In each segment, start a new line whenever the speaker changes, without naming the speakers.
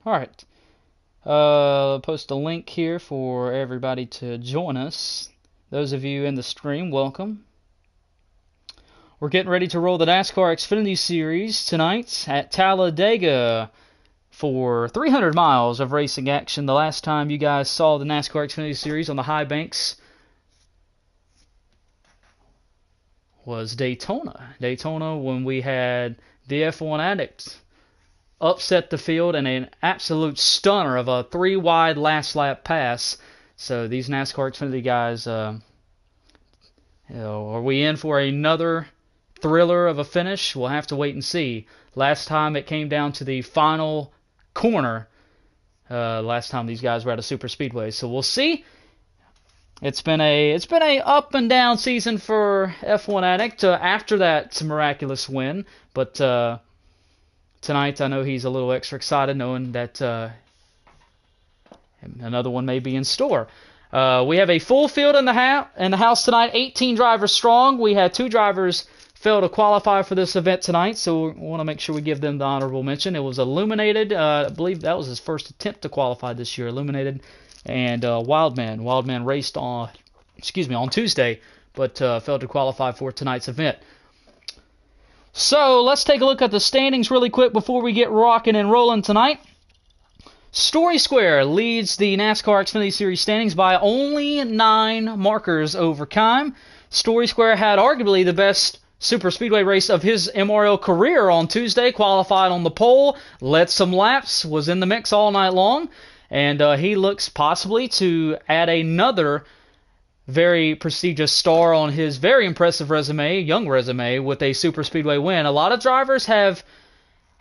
All right. Post a link here for everybody to join us. Those of you in the stream, welcome. We're getting ready to roll the NASCAR Xfinity Series tonight at Talladega for 300 miles of racing action. The last time you guys saw the NASCAR Xfinity Series on the high banks was Daytona. Daytona, when we had the F1 Addict upset the field in an absolute stunner of a 3-wide last lap pass. So these NASCAR Xfinity guys, are we in for another thriller of a finish? We'll have to wait and see. Last time it came down to the final corner. Last time these guys were at a super speedway, so we'll see. It's been a up and down season for F1 Addict after that miraculous win, but tonight I know he's a little extra excited knowing that another one may be in store. We have a full field in the house tonight, 18 drivers strong. We had 2 drivers fail to qualify for this event tonight, so we want to make sure we give them the honorable mention. It was Illuminated. I believe that was his first attempt to qualify this year. Illuminated and Wildman. Wildman raced on Tuesday, but failed to qualify for tonight's event. So let's take a look at the standings really quick before we get rocking and rolling tonight. Story Square leads the NASCAR Xfinity Series standings by only 9 markers over Kime. Story Square had arguably the best super speedway race of his MRL career on Tuesday, qualified on the pole, led some laps, was in the mix all night long, and he looks possibly to add another very prestigious star on his very impressive young resume, with a super speedway win. A lot of drivers have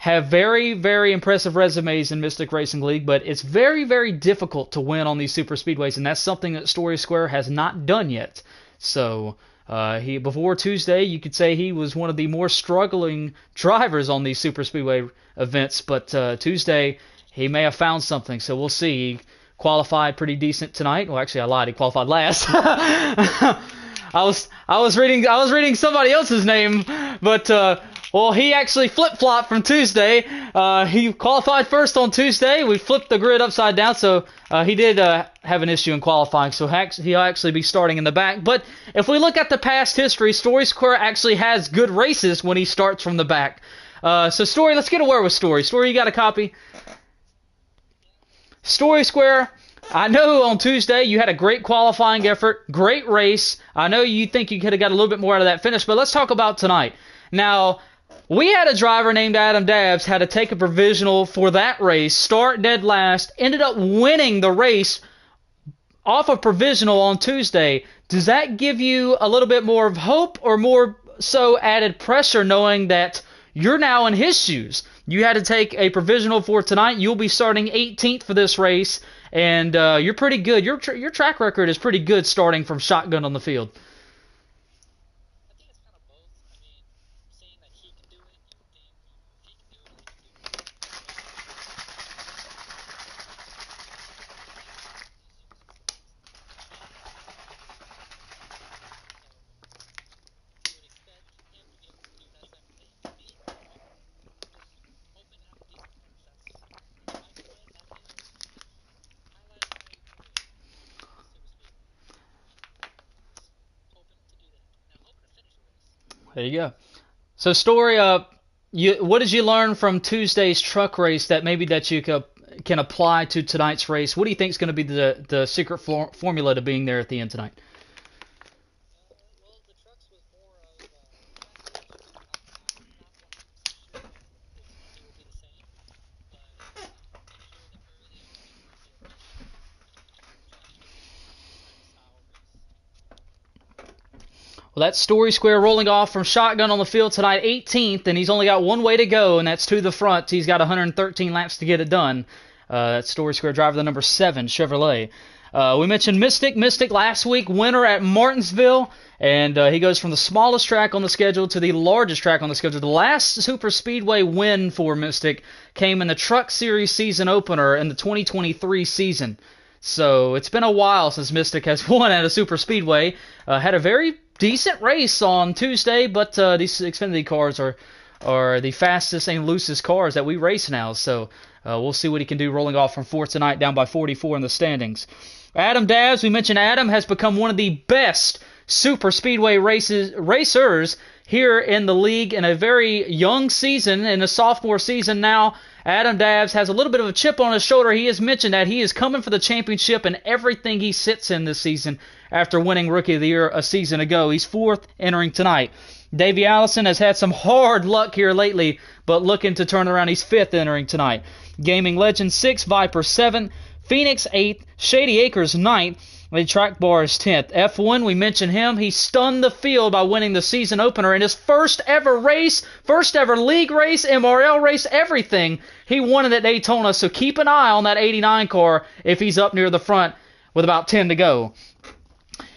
very, very impressive resumes in Mystic Racing League, but it's very, very difficult to win on these super speedways, and that's something that Story Square has not done yet. So before Tuesday, you could say he was one of the more struggling drivers on these super speedway events, but Tuesday he may have found something. So we'll see. He qualified pretty decent tonight. Well, actually, I lied. He qualified last. I was reading somebody else's name, but he actually flip-flopped from Tuesday. He qualified first on Tuesday. We flipped the grid upside down, so he did have an issue in qualifying, so he'll actually be starting in the back. But if we look at the past history, Story Square actually has good races when he starts from the back. So Story, let's get a word with Story. Story, you got a copy? Story Square, I know on Tuesday you had a great qualifying effort, great race. I know you think you could have got a little bit more out of that finish, but let's talk about tonight. Now, we had a driver named Adam Dabbs had to take a provisional for that race, start dead last, ended up winning the race off a provisional on Tuesday. Does that give you a little bit more of hope, or more so added pressure knowing that you're now in his shoes? You had to take a provisional for tonight. You'll be starting 18th for this race, and you're pretty good. Your track record is pretty good starting from shotgun on the field. There you go. So, Story, what did you learn from Tuesday's truck race that maybe that you can apply to tonight's race? What do you think is going to be the secret formula to being there at the end tonight? Well, that's Story Square rolling off from shotgun on the field tonight, 18th, and he's only got one way to go, and that's to the front. He's got 113 laps to get it done. That's Story Square driver, the number 7 Chevrolet. We mentioned Mystic. Mystic last week, winner at Martinsville, and he goes from the smallest track on the schedule to the largest track on the schedule. The last Super Speedway win for Mystic came in the Truck Series season opener in the 2023 season. So it's been a while since Mystic has won at a Super Speedway. Had a very decent race on Tuesday, but these Xfinity cars are are the fastest and loosest cars that we race now. So we'll see what he can do rolling off from fourth tonight, down by 44 in the standings. Adam Dabbs, we mentioned Adam, has become one of the best super speedway racers here in the league in a very young season, in a sophomore season now. Adam Dabbs has a little bit of a chip on his shoulder. He has mentioned that he is coming for the championship in everything he sits in this season after winning Rookie of the Year a season ago. He's fourth entering tonight. Davey Allison has had some hard luck here lately, but looking to turn around. He's fifth entering tonight. Gaming Legend 6, Viper 7, Phoenix 8th, Shady Acres 9th, the Track Bar is 10th. F1, we mentioned him. He stunned the field by winning the season opener in his first ever race, first ever league race, MRL race, everything. He won it at Daytona, so keep an eye on that 89 car if he's up near the front with about 10 to go.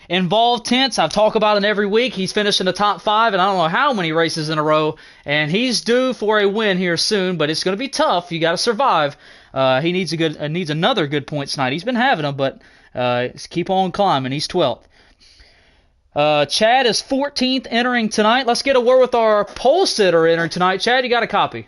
Involved Tents, I've talked about him every week. He's finished in the top 5, and I don't know how many races in a row, and he's due for a win here soon, but it's going to be tough. You got to survive. He needs another good point tonight. He's been having them, but keep on climbing. He's 12th. Chad is 14th entering tonight. Let's get a word with our pole sitter entering tonight. Chad, you got a copy?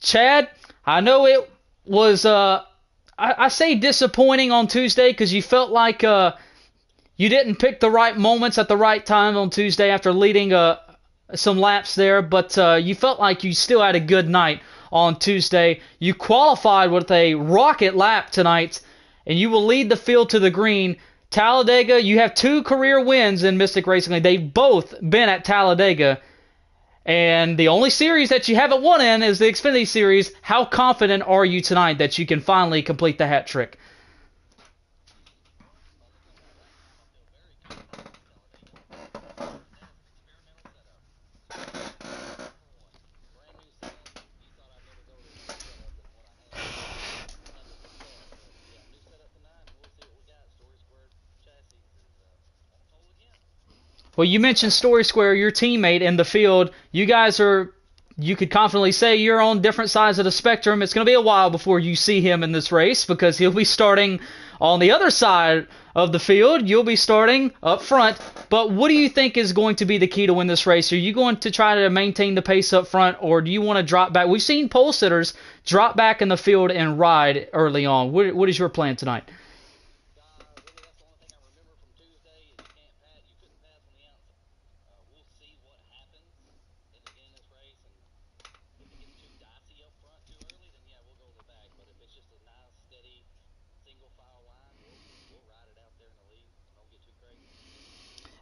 Chad, I know it was, I say disappointing on Tuesday because you felt like you didn't pick the right moments at the right time on Tuesday after leading some laps there, but you felt like you still had a good night on Tuesday. You qualified with a rocket lap tonight, and you will lead the field to the green. Talladega, you have 2 career wins in Mystic Racing League. They've both been at Talladega. And the only series that you haven't won in is the Xfinity Series. How confident are you tonight that you can finally complete the hat trick? Well, you mentioned Story Square, your teammate in the field. You guys you could confidently say you're on different sides of the spectrum. It's going to be a while before you see him in this race because he'll be starting on the other side of the field. You'll be starting up front. But what do you think is going to be the key to win this race? Are you going to try to maintain the pace up front, or do you want to drop back? We've seen pole sitters drop back in the field and ride early on. What is your plan tonight?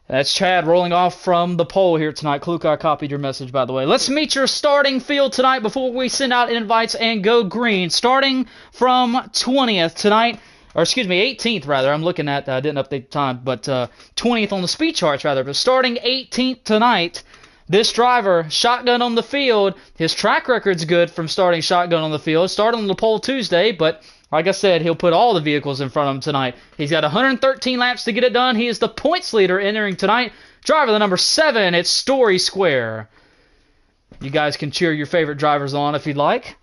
That's Chad rolling off from the pole here tonight. Kluka, I copied your message, by the way. Let's meet your starting field tonight before we send out invites and go green. Starting from 20th tonight, or excuse me, 18th rather. I'm looking at, I didn't update the time, but 20th on the speed charts rather. But starting 18th tonight, this driver, shotgun on the field. His track record's good from starting shotgun on the field. Started on the pole Tuesday, but like I said, he'll put all the vehicles in front of him tonight. He's got 113 laps to get it done. He is the points leader entering tonight. Driver the number 7, it's Story Square. You guys can cheer your favorite drivers on if you'd like.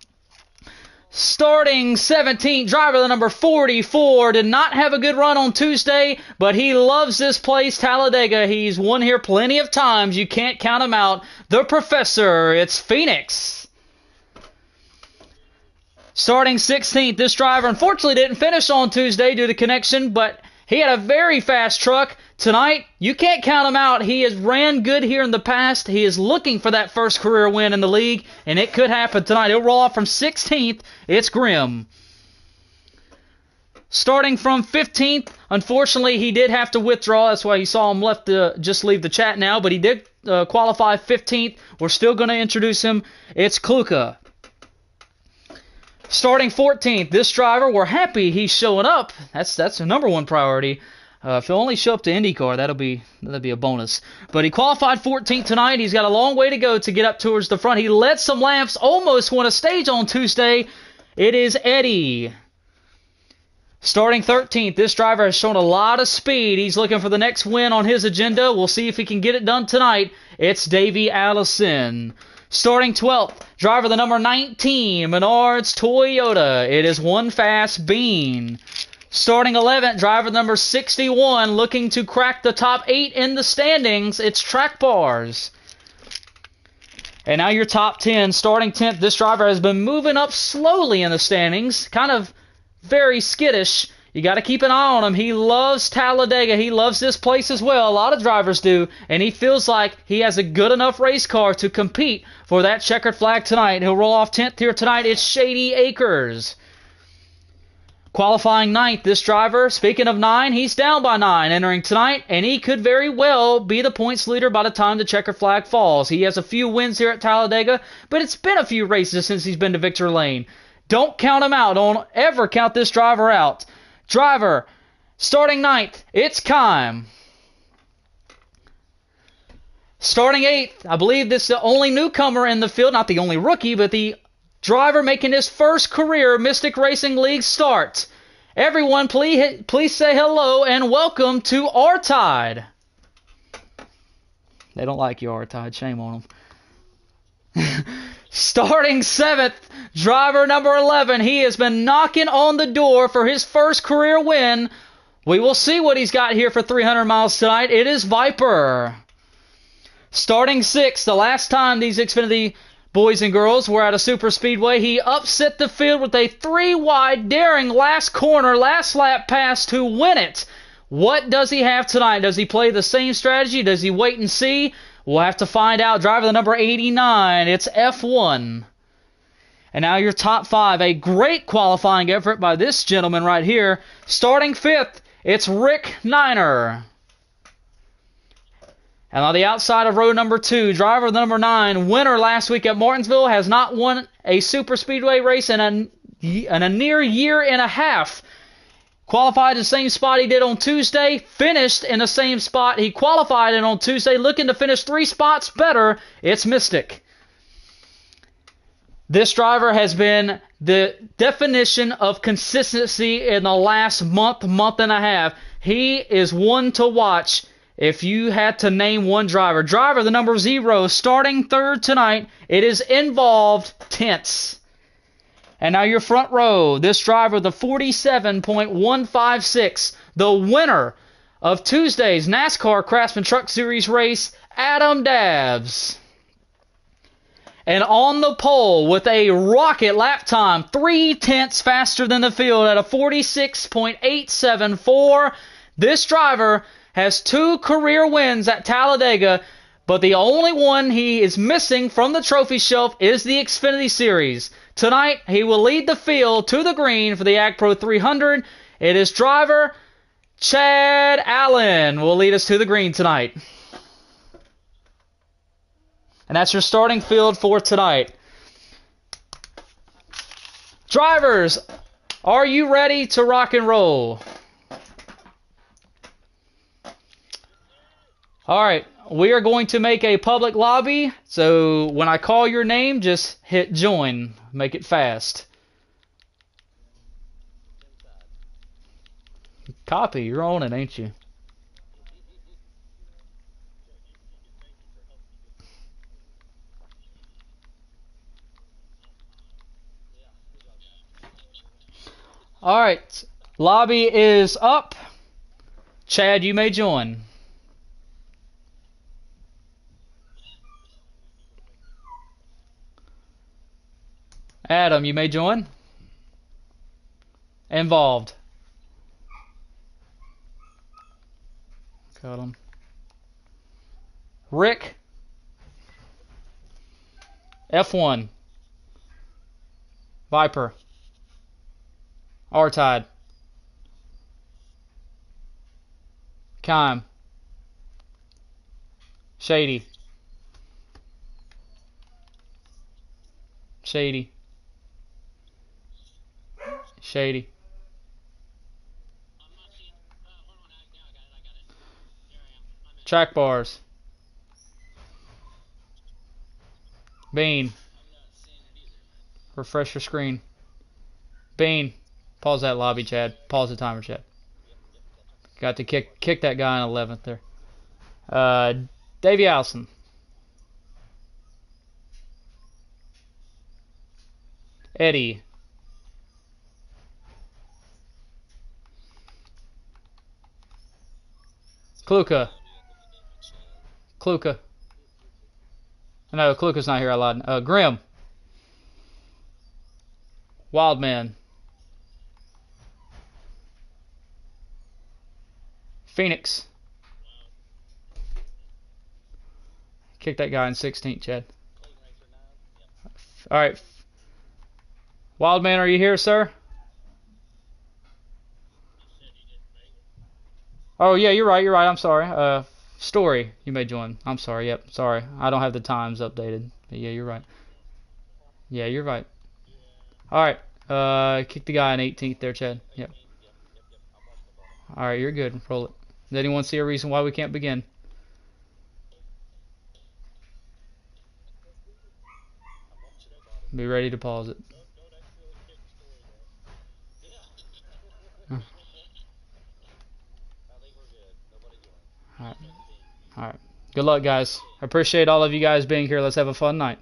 Starting 17th, driver the number 44. Did not have a good run on Tuesday, but he loves this place, Talladega. He's won here plenty of times. You can't count him out. The Professor, it's Phoenix. Starting 16th, this driver unfortunately didn't finish on Tuesday due to connection, but he had a very fast truck. Tonight, you can't count him out. He has ran good here in the past. He is looking for that first career win in the league, and it could happen tonight. He'll roll off from 16th. It's Grimm. Starting from 15th, unfortunately, he did have to withdraw. That's why you saw him just leave the chat now, but he did qualify 15th. We're still going to introduce him. It's Kluka. Starting 14th, this driver, we're happy he's showing up. That's the number one priority. If he'll only show up to IndyCar, that'll be a bonus. But he qualified 14th tonight. He's got a long way to go to get up towards the front. He led some laps, almost won a stage on Tuesday. It is Eddie. Starting 13th, this driver has shown a lot of speed. He's looking for the next win on his agenda. We'll see if he can get it done tonight. It's Davey Allison. Starting 12th, driver the number 19, Menards Toyota. It is One Fast Bean. Starting 11th, driver number 61, looking to crack the top 8 in the standings. It's Track Bars. And now your top 10. Starting 10th, this driver has been moving up slowly in the standings. Kind of very skittish. You got to keep an eye on him. He loves Talladega. He loves this place as well. A lot of drivers do. And he feels like he has a good enough race car to compete for that checkered flag tonight. He'll roll off 10th here tonight. It's Shady Acres. Qualifying 9th, this driver, speaking of 9, he's down by 9 entering tonight, and he could very well be the points leader by the time the checker flag falls. He has a few wins here at Talladega, but it's been a few races since he's been to Victory Lane. Don't count him out. Don't ever count this driver out. Driver, starting 9th, it's Kime. Starting 8th, I believe this is the only newcomer in the field, not the only rookie, but the driver making his first career Mystic Racing League start. Everyone, please say hello and welcome to R-Tide. They don't like you, R-Tide. Shame on them. Starting 7th, driver number 11. He has been knocking on the door for his first career win. We will see what he's got here for 300 miles tonight. It is Viper. Starting 6th, the last time these Xfinity boys and girls were at a super speedway, he upset the field with a 3-wide daring last corner, last lap pass to win it. What does he have tonight? Does he play the same strategy? Does he wait and see? We'll have to find out. Driver the number 89, it's F1. And now your top 5, a great qualifying effort by this gentleman right here. Starting 5th, it's Rick Niner. And on the outside of row number 2, driver number 9, winner last week at Martinsville, has not won a super speedway race in a near year and a half. Qualified in the same spot he did on Tuesday, finished in the same spot he qualified in on Tuesday, looking to finish 3 spots better. It's Mystic. This driver has been the definition of consistency in the last month and a half. He is one to watch. If you had to name one driver, the number 0, starting 3rd tonight, it is Involved Tense. And now your front row, this driver, the 47.156, the winner of Tuesday's NASCAR Craftsman Truck Series race, Adam Dabbs. And on the pole with a rocket lap time, 3/10 faster than the field at a 46.874, this driver has 2 career wins at Talladega, but the only one he is missing from the trophy shelf is the Xfinity Series. Tonight, he will lead the field to the green for the Ag Pro 300. It is driver Chad Allen will lead us to the green tonight. And that's your starting field for tonight. Drivers, are you ready to rock and roll? All right, we are going to make a public lobby, so when I call your name, just hit join. Make it fast. Copy, you're on it, ain't you? All right, lobby is up. Chad, you may join. Adam, you may join. Involved. Got him. Rick. F1. Viper. R-Tide. Kime. Shady. Shady. Shady. Track bars. Bean. Refresh your screen. Bean. Pause that lobby, Chad. Pause the timer, Chad. Got to kick that guy in 11th there. Davey Allison. Eddie. Kluka. No, Kluka's not here. I lied. Grim. Wildman. Phoenix. Kick that guy in 16th, Chad. All right. Wildman, are you here, sir? Oh, yeah, you're right. You're right. I'm sorry. Story, you may join. I'm sorry. Yep, sorry. I don't have the times updated. But yeah, you're right. Yeah, you're right. All right. Kick the guy in 18th there, Chad. Yep. All right, you're good. Roll it. Does anyone see a reason why we can't begin? Be ready to pause it. All right. All right. Good luck, guys. I appreciate all of you guys being here. Let's have a fun night.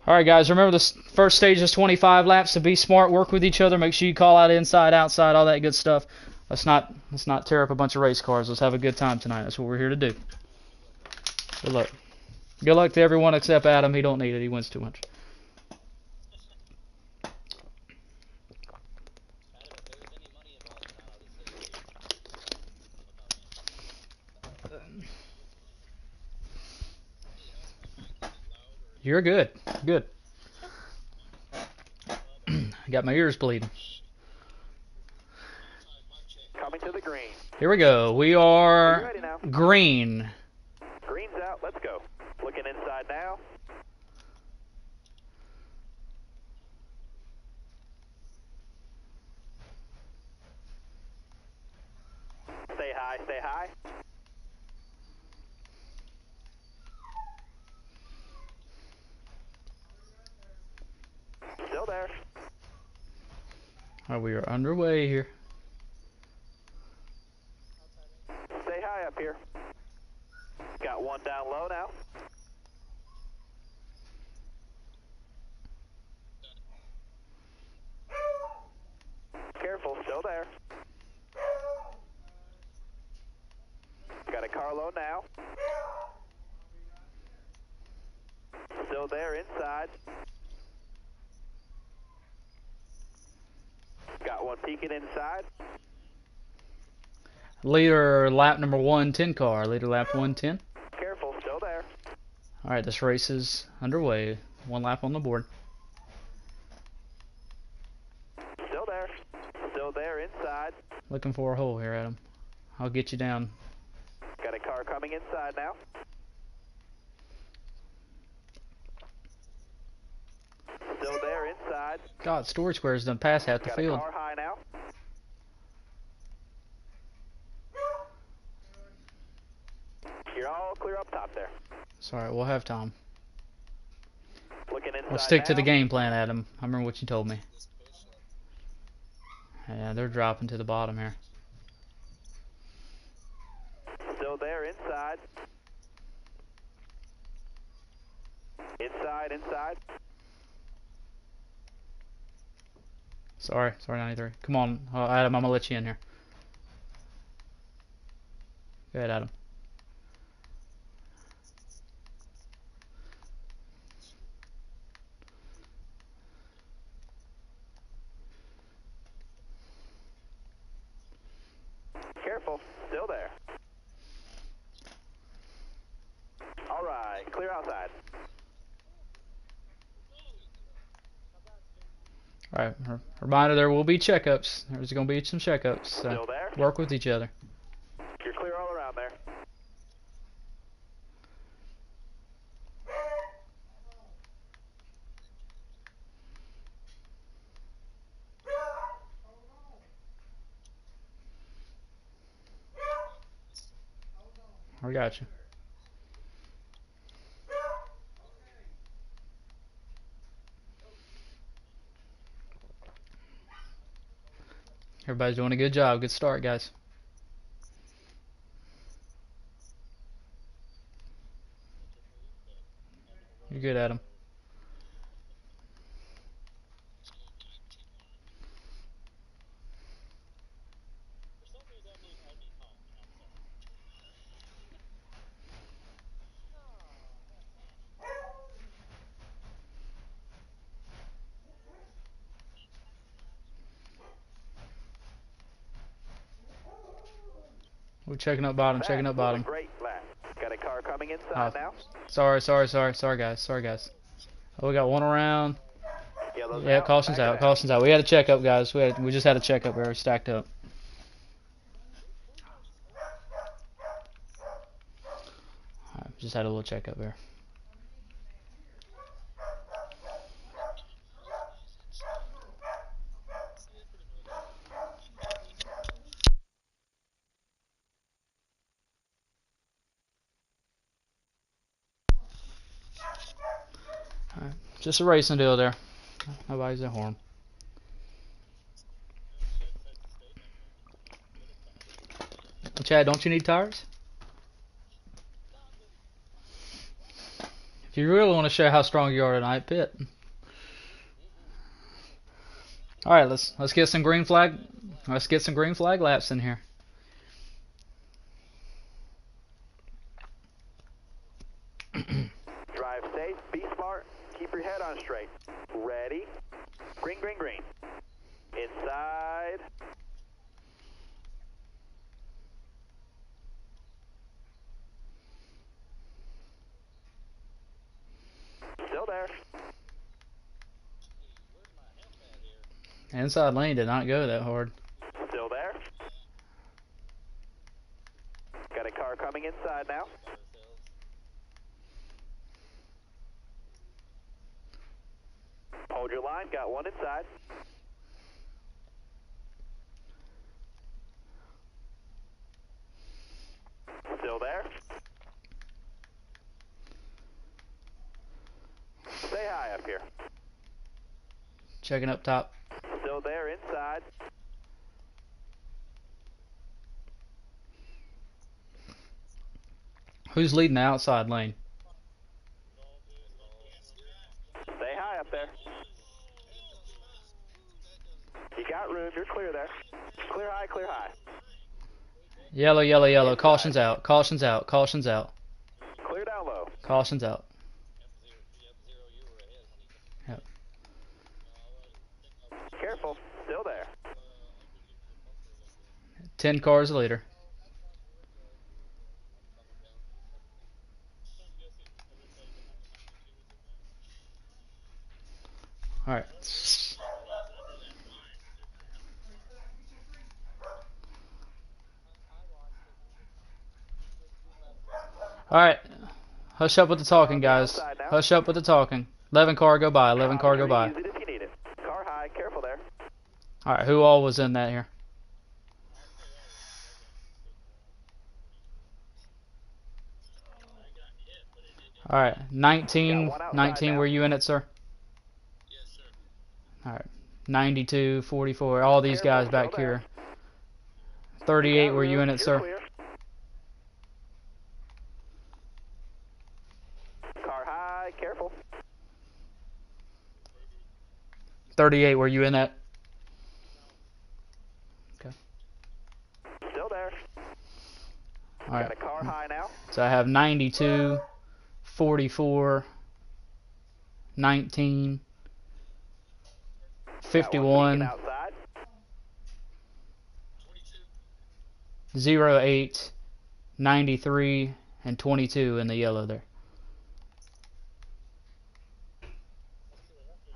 All right, guys. Remember, the first stage is 25 laps. So be smart. Work with each other. Make sure you call out inside, outside, all that good stuff. Let's not tear up a bunch of race cars. Let's have a good time tonight. That's what we're here to do. Good luck. Good luck to everyone except Adam. He don't need it. He wins too much. You're good. Good. I got my ears bleeding.
Coming to the green.
Here we go. We are
ready now?
green.
Green's out. Let's go. Looking inside now. Stay high. Stay high. Still there.
All right, we are underway here.
Stay high up here. Got one down low now. Careful, still there. Got a car low now. Still there inside. Got one peeking inside.
Leader lap number 110 car. Leader lap 110.
Careful, still there.
All right, this race is underway. One lap on the board.
Still there. Still there inside.
Looking for a hole here, Adam. I'll get you down.
Got a car coming inside now. Still there inside.
God, Storage Square's done pass half the
Got
field.
a car high now. You're all clear up top there.
Sorry, we'll have time.
Looking inside
We'll stick to the
now.
game plan, Adam. I remember what you told me. Yeah, they're dropping to the bottom here.
Still there inside. Inside.
Sorry, 93. Come on, Adam, I'm gonna let you in here. Go ahead, Adam.
Careful, still there. All right, clear outside.
All right, reminder, there will be checkups. There's going to be some checkups. So
Still there?
work with each other.
You're clear all around there.
I got you. Everybody's doing a good job. Good start, guys. You're good, Adam. We're checking up bottom, checking up bottom.
Great lap. Got a car coming inside now.
Sorry, guys. Oh, we got one around.
Yellow's
Yeah,
out,
caution's
back
out,
it
caution's out. We had a checkup, guys. We just had a checkup where we stacked up. Alright, just had a little checkup there. Alright, just a racing deal there. Nobody's at horn. Chad, don't you need tires? If you really want to show how strong you are tonight, pit. All right, let's get some green flag. Let's get some green flag laps in here.
Drive safe, be smart, keep your head on straight. Ready? Green, green, green. Inside. Still there.
Inside lane did not go that hard.
Still there. Got a car coming inside now. Hold your line, got one inside. Still there. Say hi up here.
Checking up top.
Still there inside.
Who's leading the outside lane?
Stay high up there. You got room, you're clear there. Clear high, clear high.
Yellow, yellow, yellow. Caution's out. Caution's out. Caution's out.
Clear down low.
Caution's out. Yep.
Careful, still there.
10 cars a leader. All right. All right. Hush up with the talking, guys. Hush up with the talking. 11 car go by. 11 car go by.
Use it if you need it. Car high, careful there.
All right. Who all was in that here? All right. 19. 19. Were you in it, sir?
Yes, sir.
All right. 92, 44. All these guys back here. 38. Were you in it, sir?
Car high, careful.
38. Were you in that? Okay.
Still there.
All right.
Got a car high now.
So I have 92, 44, 19, 51, 08, 93, and 22 in the yellow there.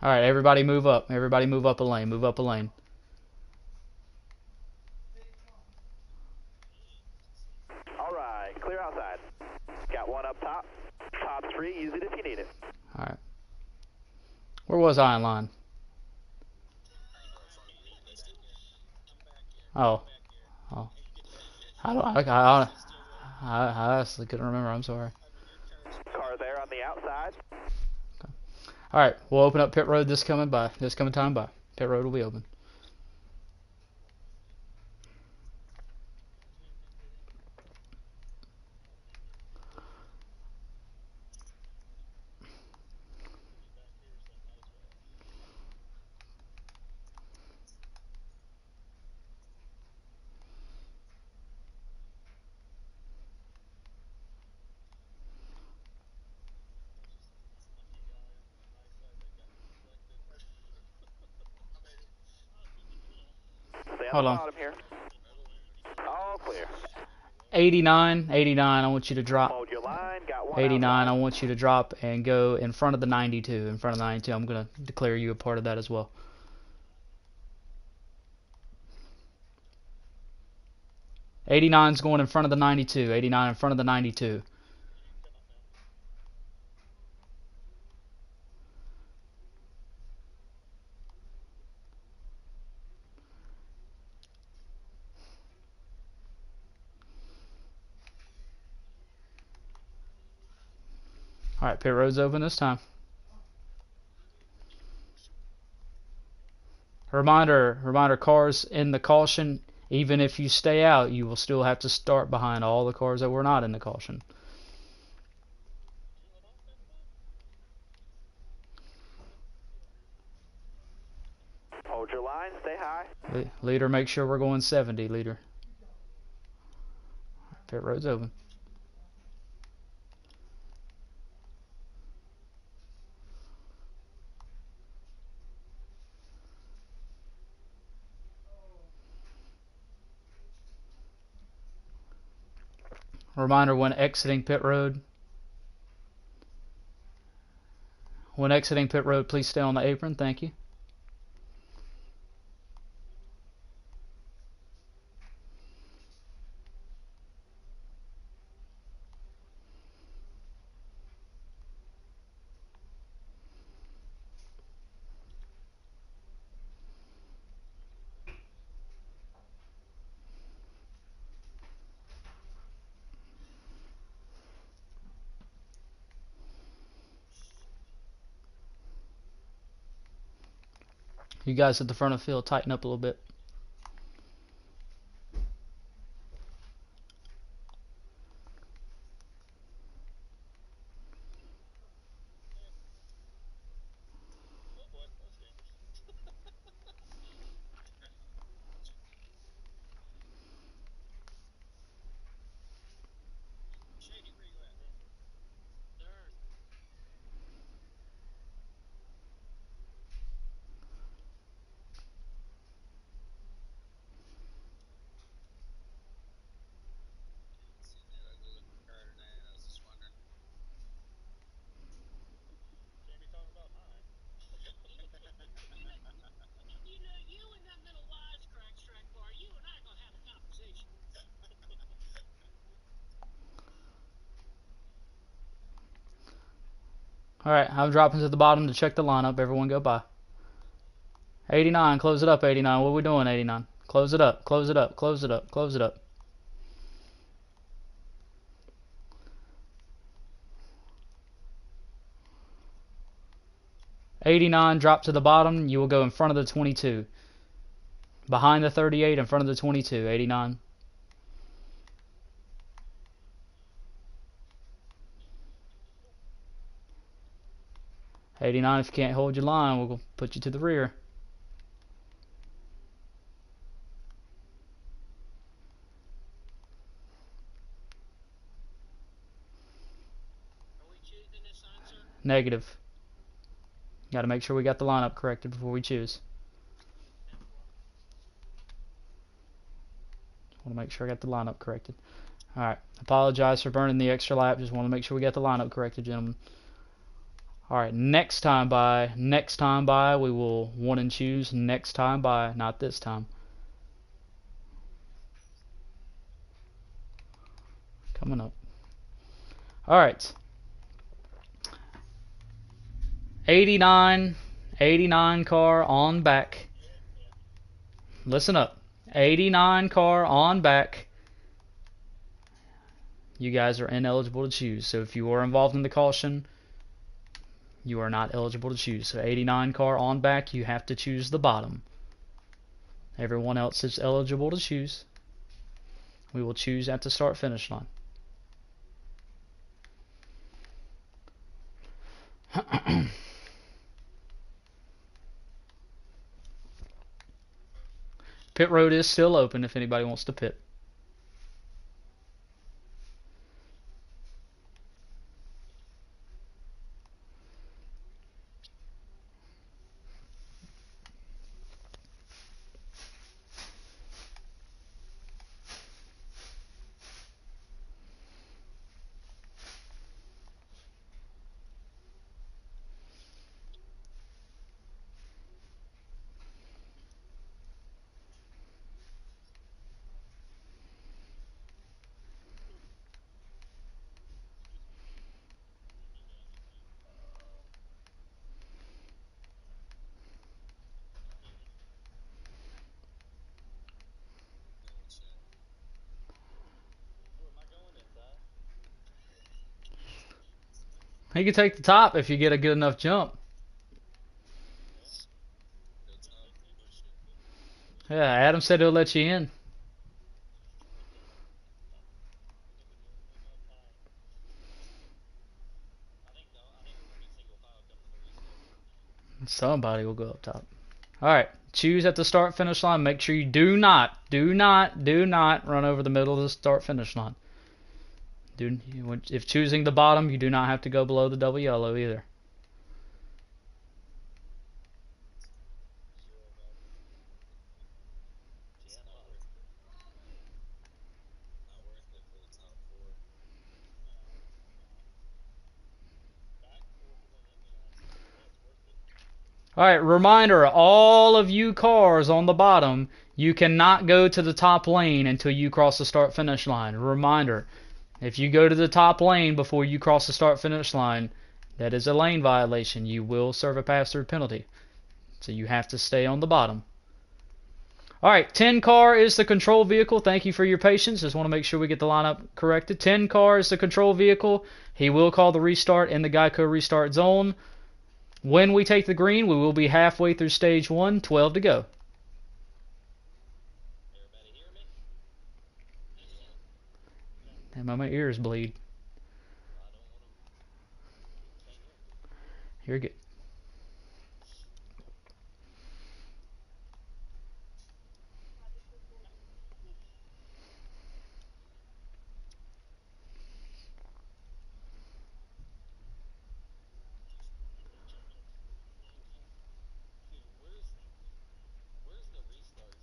All right, everybody move up. Everybody move up a lane. Move up a lane.
All right, clear outside. Got one up top. Top 3, use it if you need it.
All right. Where was I in line? Oh. Oh. I honestly couldn't remember. I'm sorry.
Car there on the outside.
Okay. All right. We'll open up pit road this coming time by. Pit road will be open.
the
Hold on.
bottom here. All clear.
89, I want you to drop.
Hold your line. Got one
89, I
outside.
want you to drop and go in front of the 92. In front of the 92, I'm going to declare you a part of that as well. 89's going in front of the 92. 89 in front of the 92. All right, pit road's open this time. Reminder, cars in the caution, even if you stay out, you will still have to start behind all the cars that were not in the caution.
Hold your line. Stay high.
Leader, make sure we're going 70, leader. Pit road's open. Reminder, when exiting pit road, please stay on the apron. Thank you. You guys at the front of the field, tighten up a little bit. Alright, I'm dropping to the bottom to check the lineup. Everyone go by. 89, close it up, 89. What are we doing, 89? Close it up, close it up, close it up, close it up. '89, drop to the bottom. You will go in front of the 22. Behind the 38, in front of the 22. 89. '89, if you can't hold your line, we'll put you to the rear. Negative. Got to make sure we got the lineup corrected before we choose. Want to make sure I got the lineup corrected. Alright, apologize for burning the extra lap. Just want to make sure we got the lineup corrected, gentlemen. Alright, next time by, we will want and choose next time by, not this time. Coming up. Alright. 89 car on back. Listen up. 89 car on back. You guys are ineligible to choose. So if you are involved in the caution, you are not eligible to choose. So 89 car on back, you have to choose the bottom. Everyone else is eligible to choose. We will choose at the start finish line. Pit road is still open if anybody wants to pit. He can take the top if you get a good enough jump. Yeah, Adam said he'll let you in. Somebody will go up top. All right, choose at the start finish line. Make sure you do not run over the middle of the start finish line. If choosing the bottom, you do not have to go below the double yellow either. All right, reminder, all of you cars on the bottom, you cannot go to the top lane until you cross the start finish line. Reminder, if you go to the top lane before you cross the start finish line, that is a lane violation. You will serve a pass-through penalty. So you have to stay on the bottom. All right, 10 car is the control vehicle. Thank you for your patience. Just want to make sure we get the lineup corrected. 10 car is the control vehicle. He will call the restart in the Geico restart zone. When we take the green, we will be halfway through stage 1, 12 to go. Damn, my ears bleed. You're good.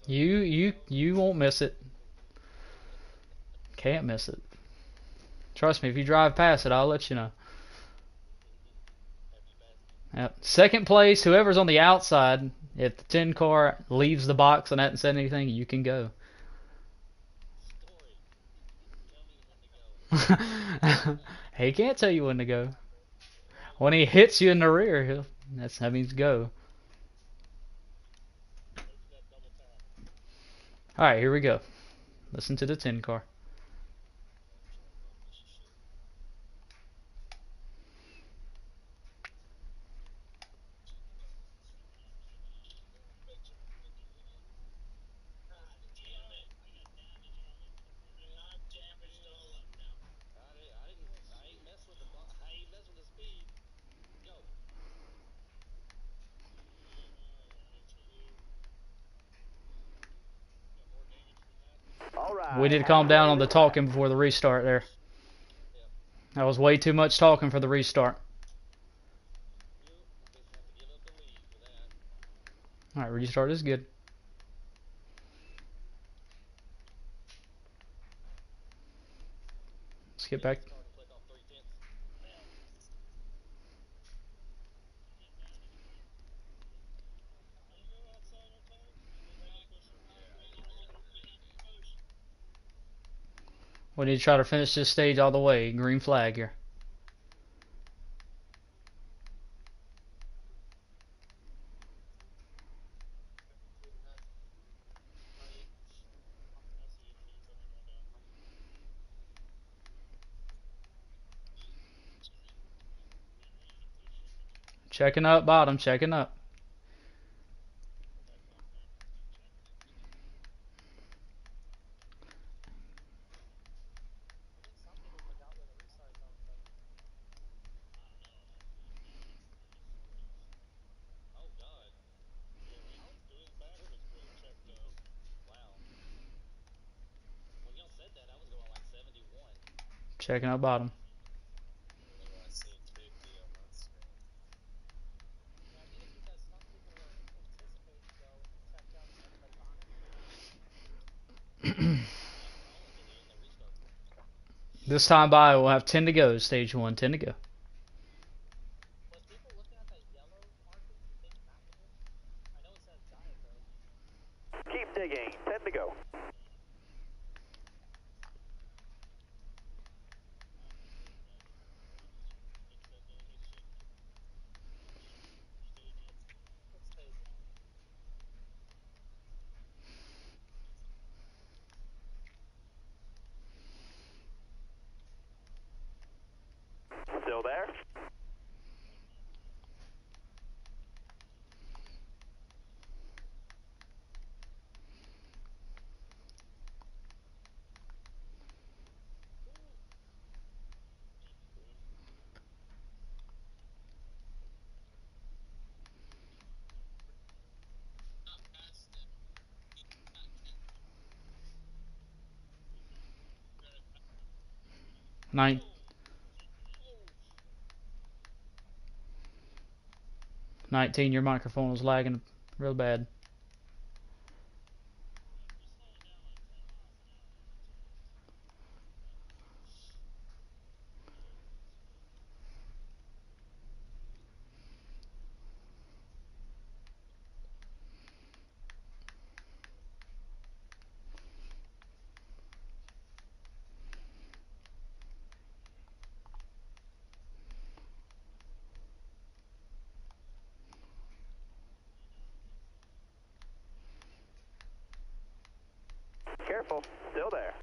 You won't miss it. Can't miss it. Trust me, if you drive past it, I'll let you know. Yep. Second place, whoever's on the outside, if the 10 car leaves the box and hasn't said anything, you can go. He can't tell you when to go. When he hits you in the rear, that means go. Alright, here we go. Listen to the 10 car. We need to calm down on the talking before the restart there. That was way too much talking for the restart. Alright, restart is good. Let's get back. We need to try to finish this stage all the way. Green flag here. Checking up, bottom, checking up. Checking out bottom. This time by, we'll have 10 to go. Stage 1, 10 to go.
Keep digging. 10 to go. Still there.
Nine. 19, your microphone was lagging real bad.
Careful, still there.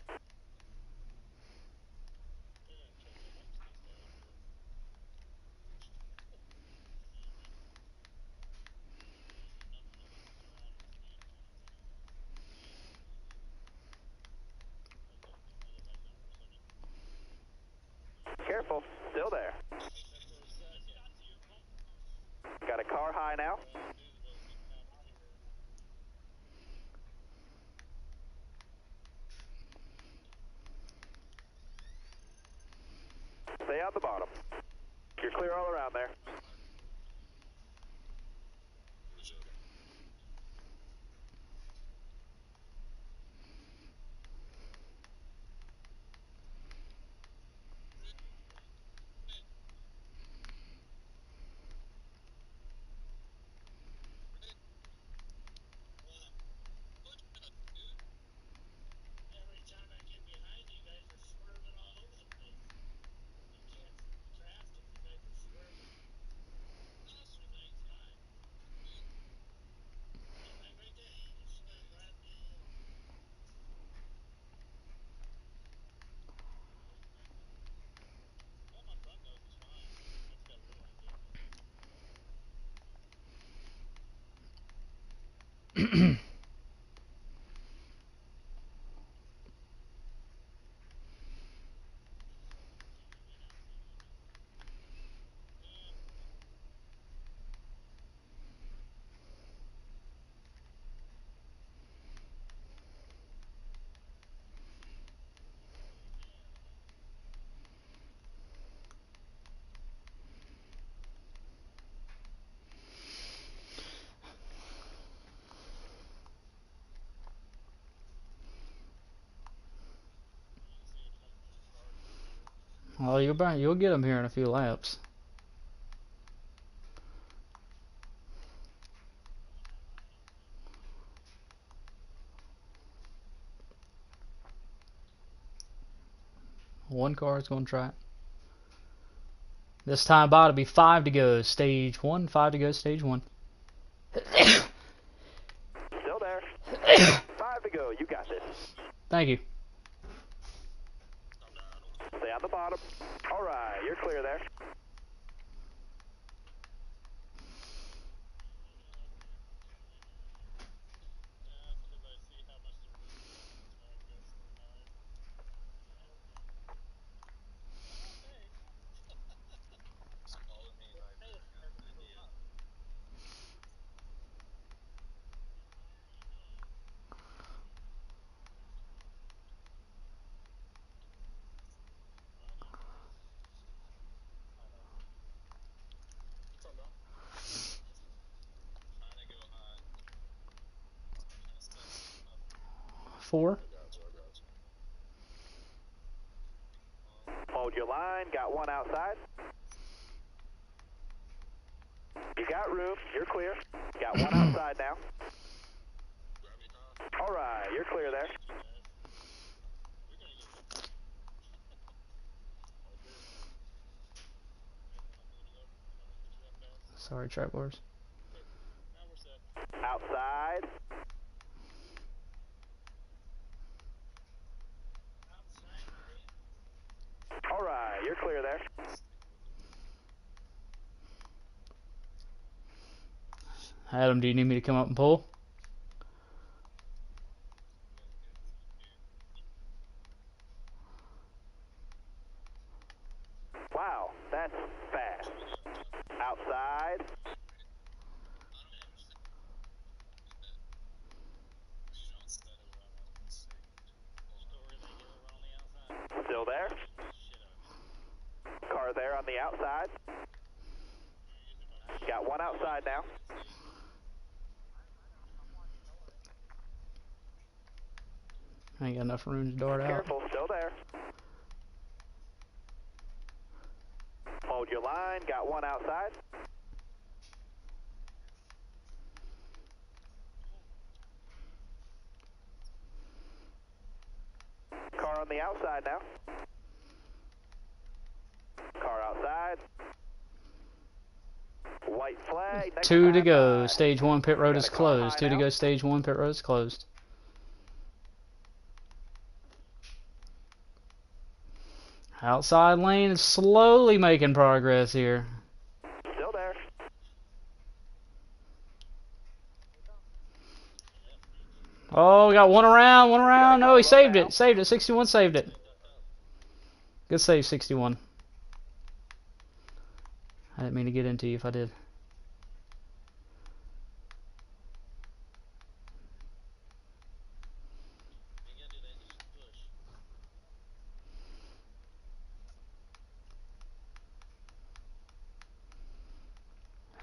Careful, still there. Got a car high now. Stay on the bottom. You're clear all around there.
Oh, you'll get them here in a few laps. One car is going to try it. This time by, it'll be 5 to go, stage 1. 5 to go, stage 1.
Still there. 5 to go. You got this.
Thank you.
Stay on the bottom. All right, you're clear there.
Four.
Hold your line. Got one outside. You got room. You're clear. Got one outside now. All right, you're clear there.
Sorry, track wars.
Outside. All right, you're clear there.
Adam, do you need me to come up and pull?
Wow, that's fast. Outside. Still there. on the outside. Got one outside now.
I ain't got enough room to dart out.
Careful, still there. Hold your line, got one outside. Car on the outside now. Car outside. White flag. Next
2 to
time
go.
by.
Stage 1 pit road
Gotta
is
call
closed.
high
2 to
now.
go. Stage 1 pit road is closed. Outside lane is slowly making progress here.
Still there.
Oh, got one around, one around. No, he saved it. Saved it. 61 saved it. Good save, 61. I didn't mean to get into you if I did.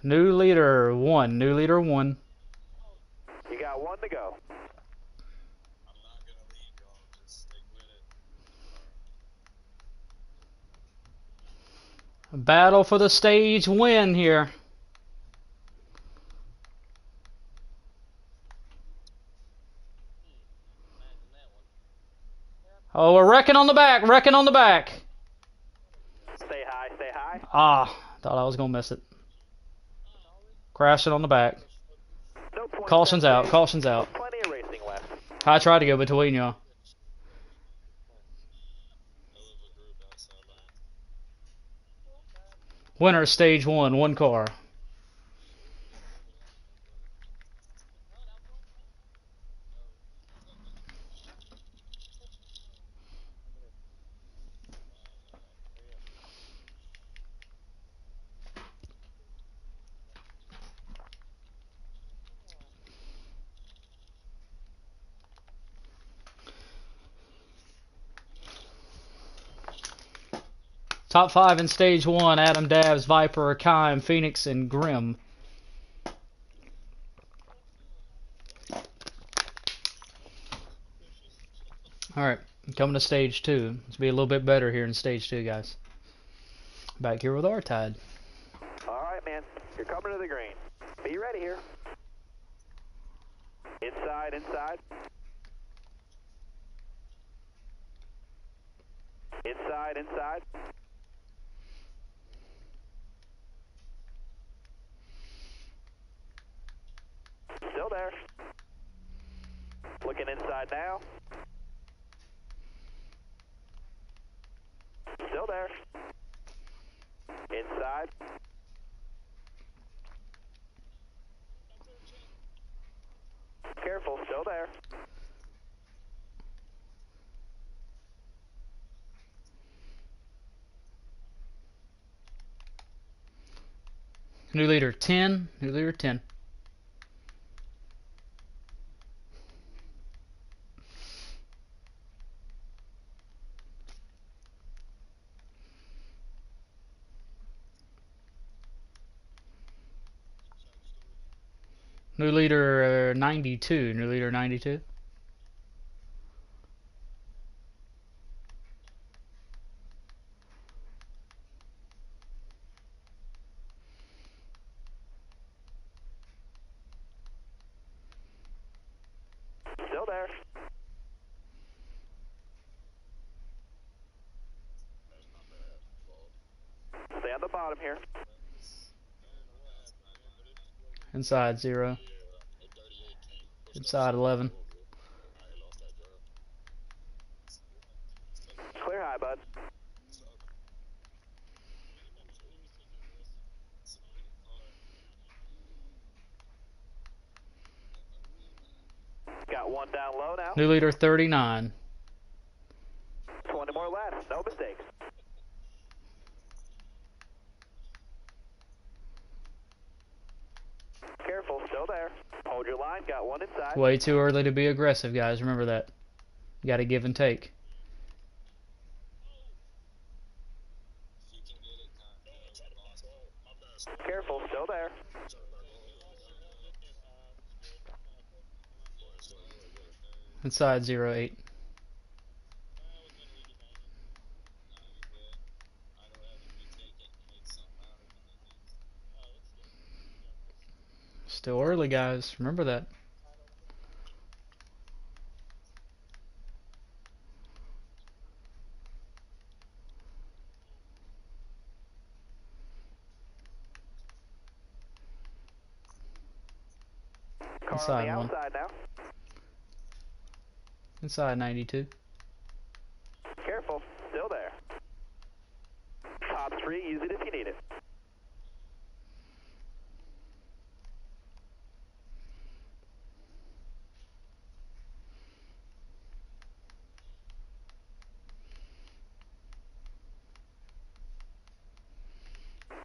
New leader 1. New leader 1.
You got one to go.
A battle for the stage win here. Oh, we're wrecking on the back. Wrecking on the back.
Stay high, stay high.
Ah, thought I was going to miss it. Crashing on the back.
No points
Caution's
at
out.
stage.
Caution's out.
Plenty of racing left.
I tried to go between y'all. Winner stage 1. 1 car. Top 5 in stage 1, Adam, Dabs, Viper, Kime, Phoenix, and Grim. Alright, coming to stage 2. Let's be a little bit better here in stage 2, guys. Back here with our Tide.
Alright, man. You're coming to the green. Be ready here. Inside, inside. Inside, inside. Still there. Looking inside now. Still there. Inside. Careful, still there.
New leader 10. New leader 10. New leader 92. New leader 92.
Still there. Stay on the bottom here.
Inside 0. Inside 11.
Clear high, bud. Got one down low now.
New leader 39.
20 more laps. No mistakes. Careful, still there. Hold your line. Got one inside.
Way too early to be aggressive, guys. Remember that. You got to give and take.
Careful, still there.
Inside 08. Still early, guys. Remember that.
Car
Inside
on the
one.
outside now.
Inside 92.
Careful, still there. Top 3, use it if you need it.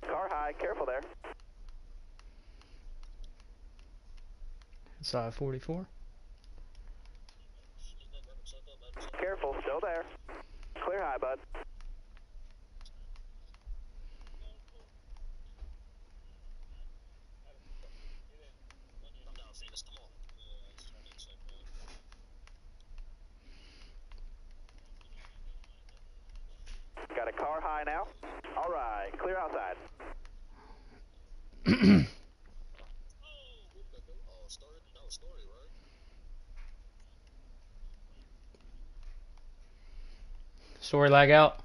Car high, careful there.
Inside 44.
Careful, still there. Clear high, bud. Got a car high now. All right, clear outside.
Story lag out.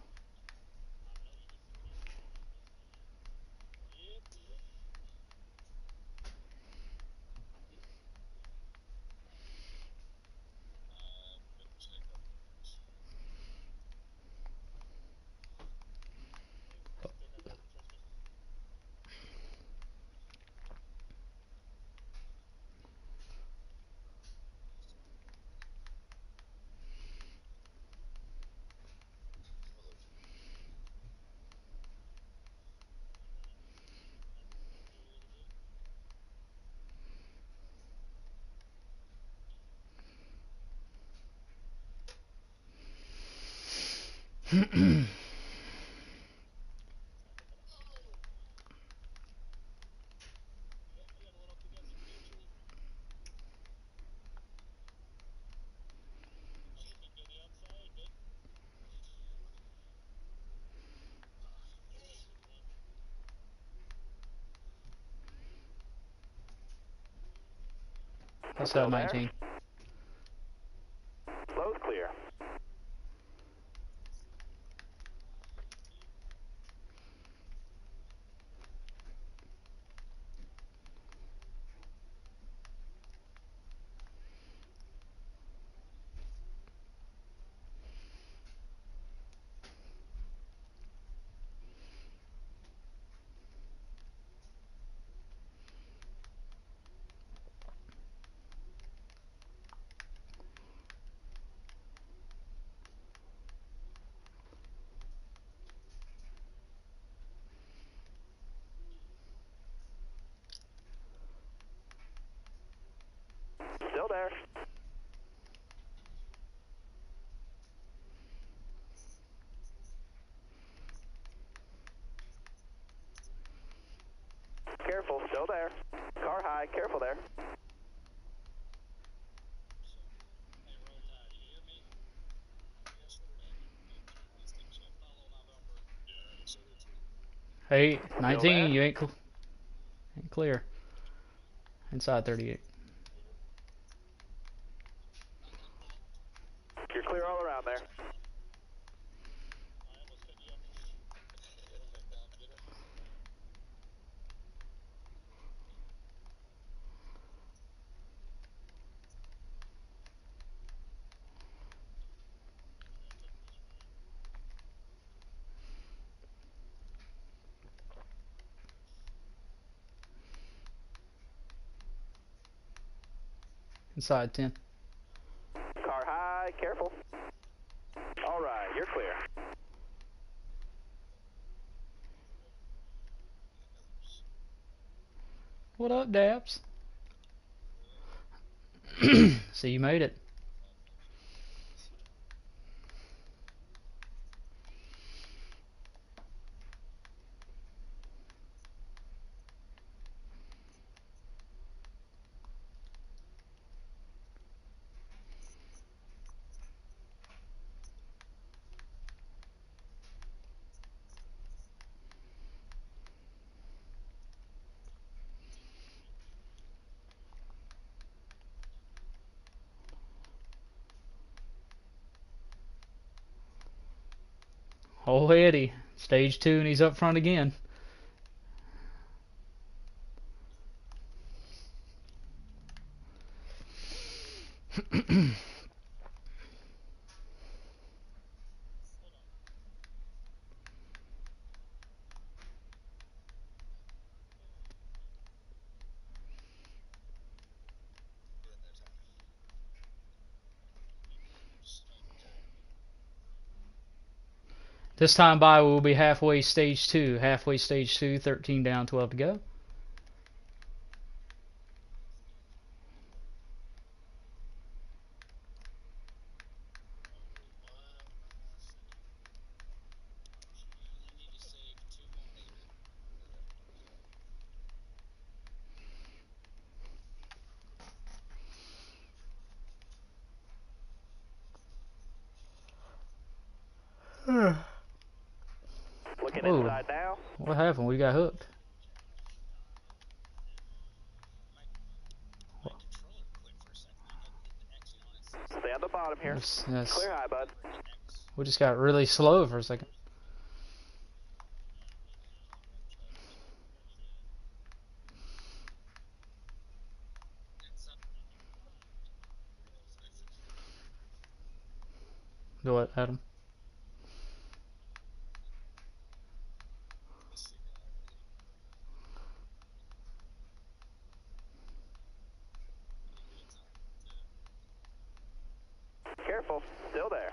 Inside 19.
Slow's clear. Still there. Careful, still there. Car high, careful there.
Hey, 19,
there?
you ain't clear. Inside 38.
You're clear all around there.
Inside 10.
Car high, careful. All right, you're clear.
What up, Dabs? See, you made it. Oh, Eddie. Stage 2, and he's up front again. This time by, we'll be halfway stage 2. Halfway stage 2, 13 down, 12 to go.
Looking
Oh,
inside now.
what happened? We got hooked.
Stay on the bottom here.
Yes.
Clear high, bud.
We just got really slow for a second. Do what, Adam?
Careful. Still there.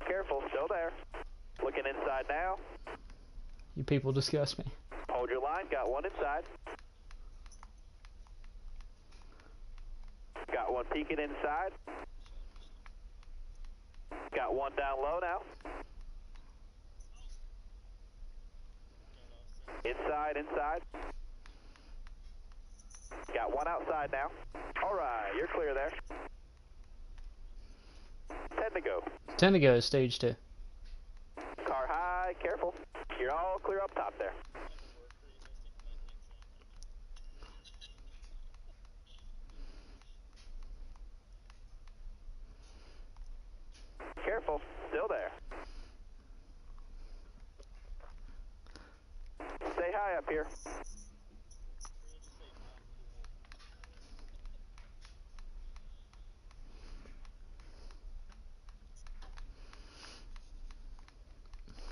Careful. Still there. Looking inside now.
You people disgust me.
Hold your line. Got one inside. Got one peeking inside. Got one down low now. Inside, inside. Got one outside now. All right, you're clear there. 10 to go.
10 to go, stage 2.
Car high, careful. You're all clear up top there. Careful, still there. Stay high up here.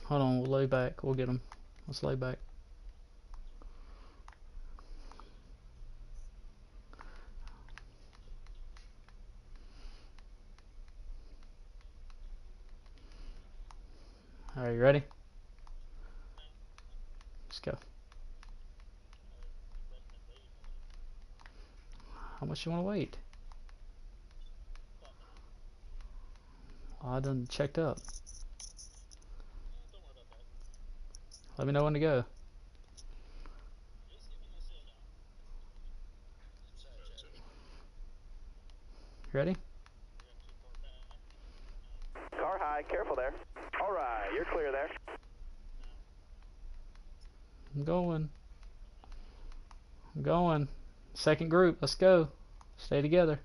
Hold on, we'll lay back. We'll get him. Let's lay back. Alright, you ready? Let's go. How much you want to wait? Oh, I done checked up. Let me know when to go. You ready?
Car high, careful there. All right, you're clear there.
I'm going. I'm going. Second group, let's go. Stay together.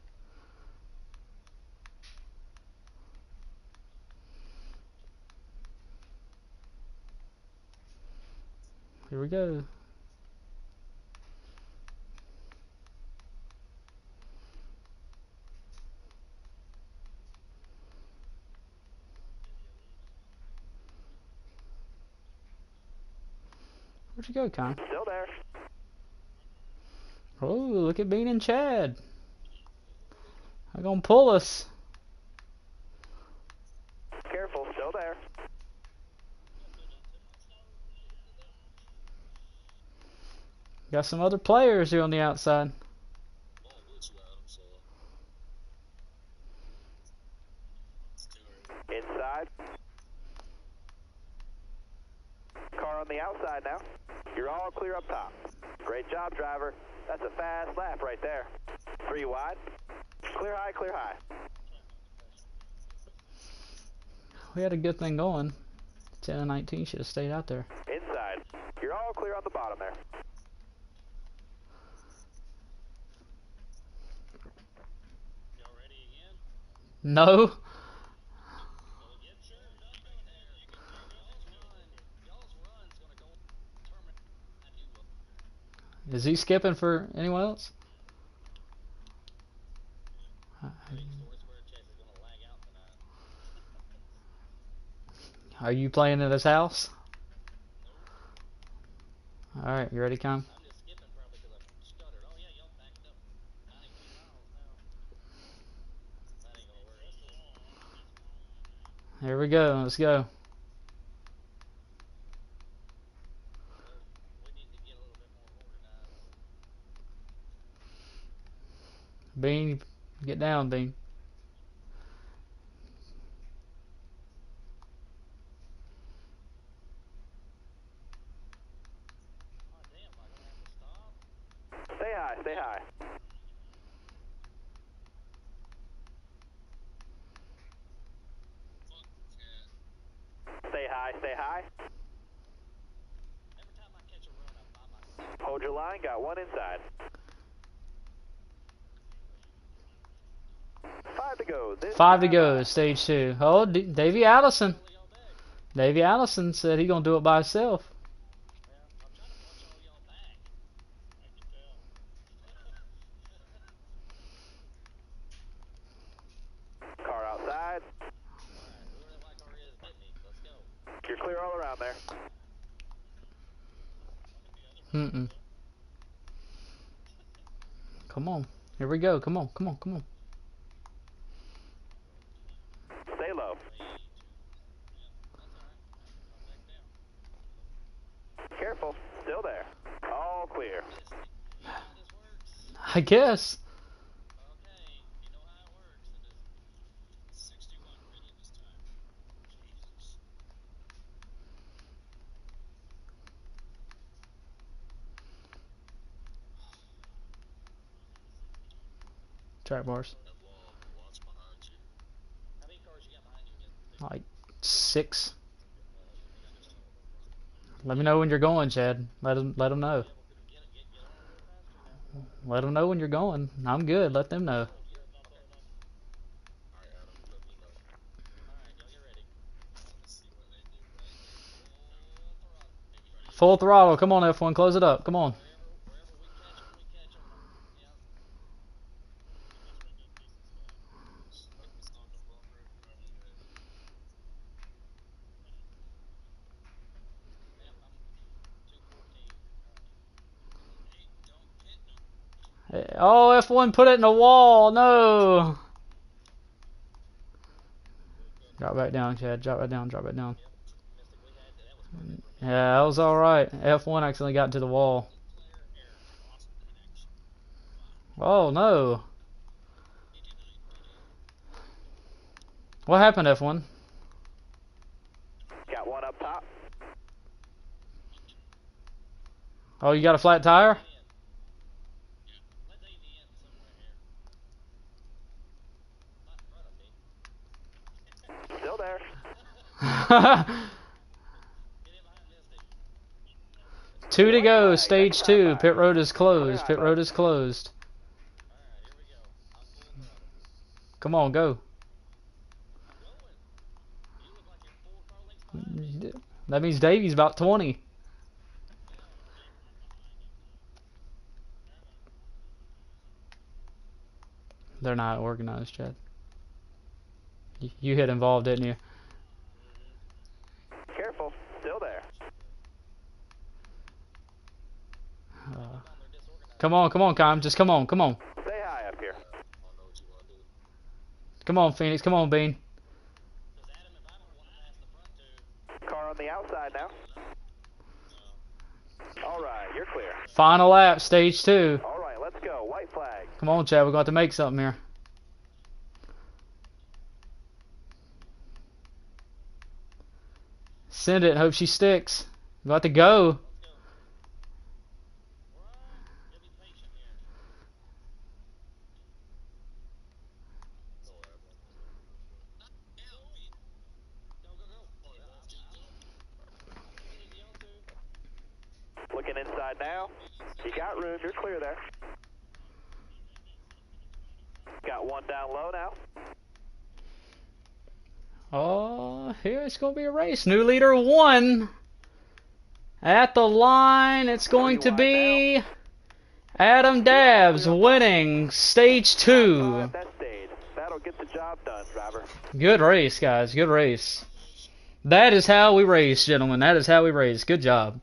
Here we go. Where'd you go, Con?
Still there.
Oh, look at Bean and Chad. They're gonna pull us.
Careful, still there.
Got some other players here on the outside.
Inside. Car on the outside now. You're all clear up top. Great job, driver. That's a fast lap right there. 3 wide. Clear high, clear high.
We had a good thing going. 10 and 19 should have stayed out there.
Inside. You're all clear on the bottom there.
No. Is he skipping for anyone else? Are you playing in his house? Alright, you ready, Cam? Here we go, let's go. Bean, get down, Bean.
Stay high, stay high. Stay high, stay high. Hold your line, got one inside. 5 to go.
5 to go, stage 2. Oh, Davey Allison. Davey Allison said he's going to do it by himself.
Car outside. You're clear all around there.
Come on. Here we go. Come on, come on, come on.
Stay low. Careful. Still there. All clear.
I guess. Track bars. Like 6. Let me know when you're going, Chad. Let them know. Let them know when you're going. I'm good. Let them know. Full throttle. Come on, F1. Close it up. Come on. Oh, F1 put it in the wall. No. Drop back down, Chad. Drop it down. Drop it down. Yeah, that was alright. F1 accidentally got into the wall. Oh, no. What happened, F1?
Got one up top.
Oh, you got a flat tire?
Still there.
2 to go, stage 2. Pit road is closed. Pit road is closed. Come on, go. That means Davey's about 20. They're not organized, Chad. You hit involved, didn't you?
Careful. Still there.
Come on, Kyle. Just come on, come on.
Stay high up here.
Come on, Phoenix. Come on, Bean.
Car on the outside now. All right, you're clear.
Final lap, stage 2.
All right, let's go. White flag.
Come on, Chad. We're going to have to make something here. Send it. Hope she sticks. We're about to go.
Looking inside now. You got room. You're clear there. Got one down low now.
Oh, here it's going to be a race. New leader 1. At the line, it's going to be Adam Dabbs winning stage 2.
That stage. That'll get the job done, driver.
Good race, guys. Good race. That is how we race, gentlemen. That is how we race. Good job.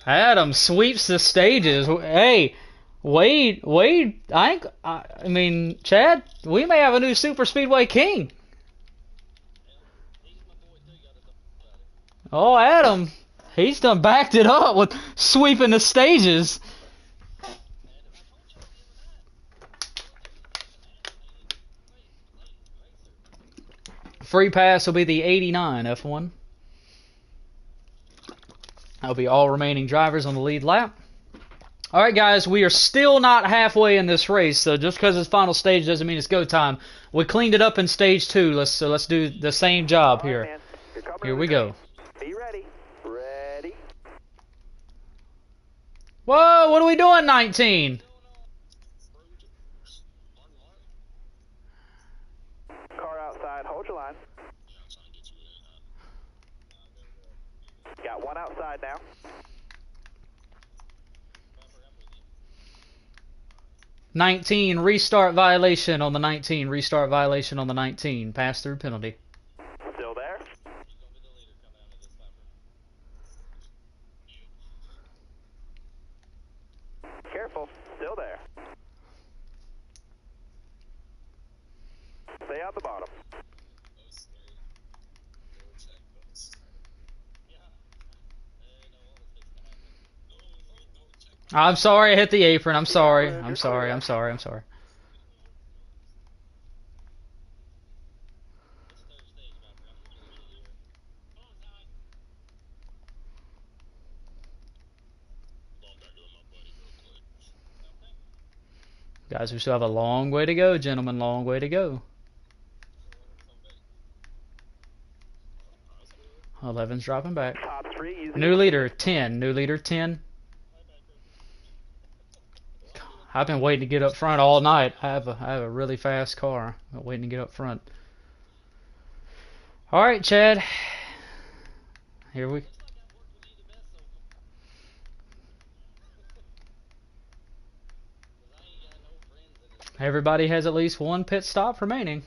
Adam sweeps the stages. Hey, Wade, I mean, Chad, we may have a new super speedway king. Oh, Adam, he's done backed it up with sweeping the stages. Free pass will be the 89 F1. That'll be all remaining drivers on the lead lap. All right, guys, we are still not halfway in this race, so just because it's final stage doesn't mean it's go time. We cleaned it up in stage 2. Let's do the same job here. Here we go.
Be ready. Ready.
Whoa, what are we doing, 19?
Car outside. Hold your line. Got one outside now.
'19 restart violation on the 19. Restart violation on the 19. Pass through penalty.
Still there? Careful. Still there. Stay on the bottom.
I'm sorry I hit the apron. I'm sorry. I'm sorry. I'm sorry. I'm sorry. Guys, we still have a long way to go, gentlemen. Long way to go. 11's dropping back.
Top 3 easy.
New leader, 10. New leader, 10. I've been waiting to get up front all night. I have a really fast car. I'm waiting to get up front. All right, Chad. Here we. Everybody has at least one pit stop remaining.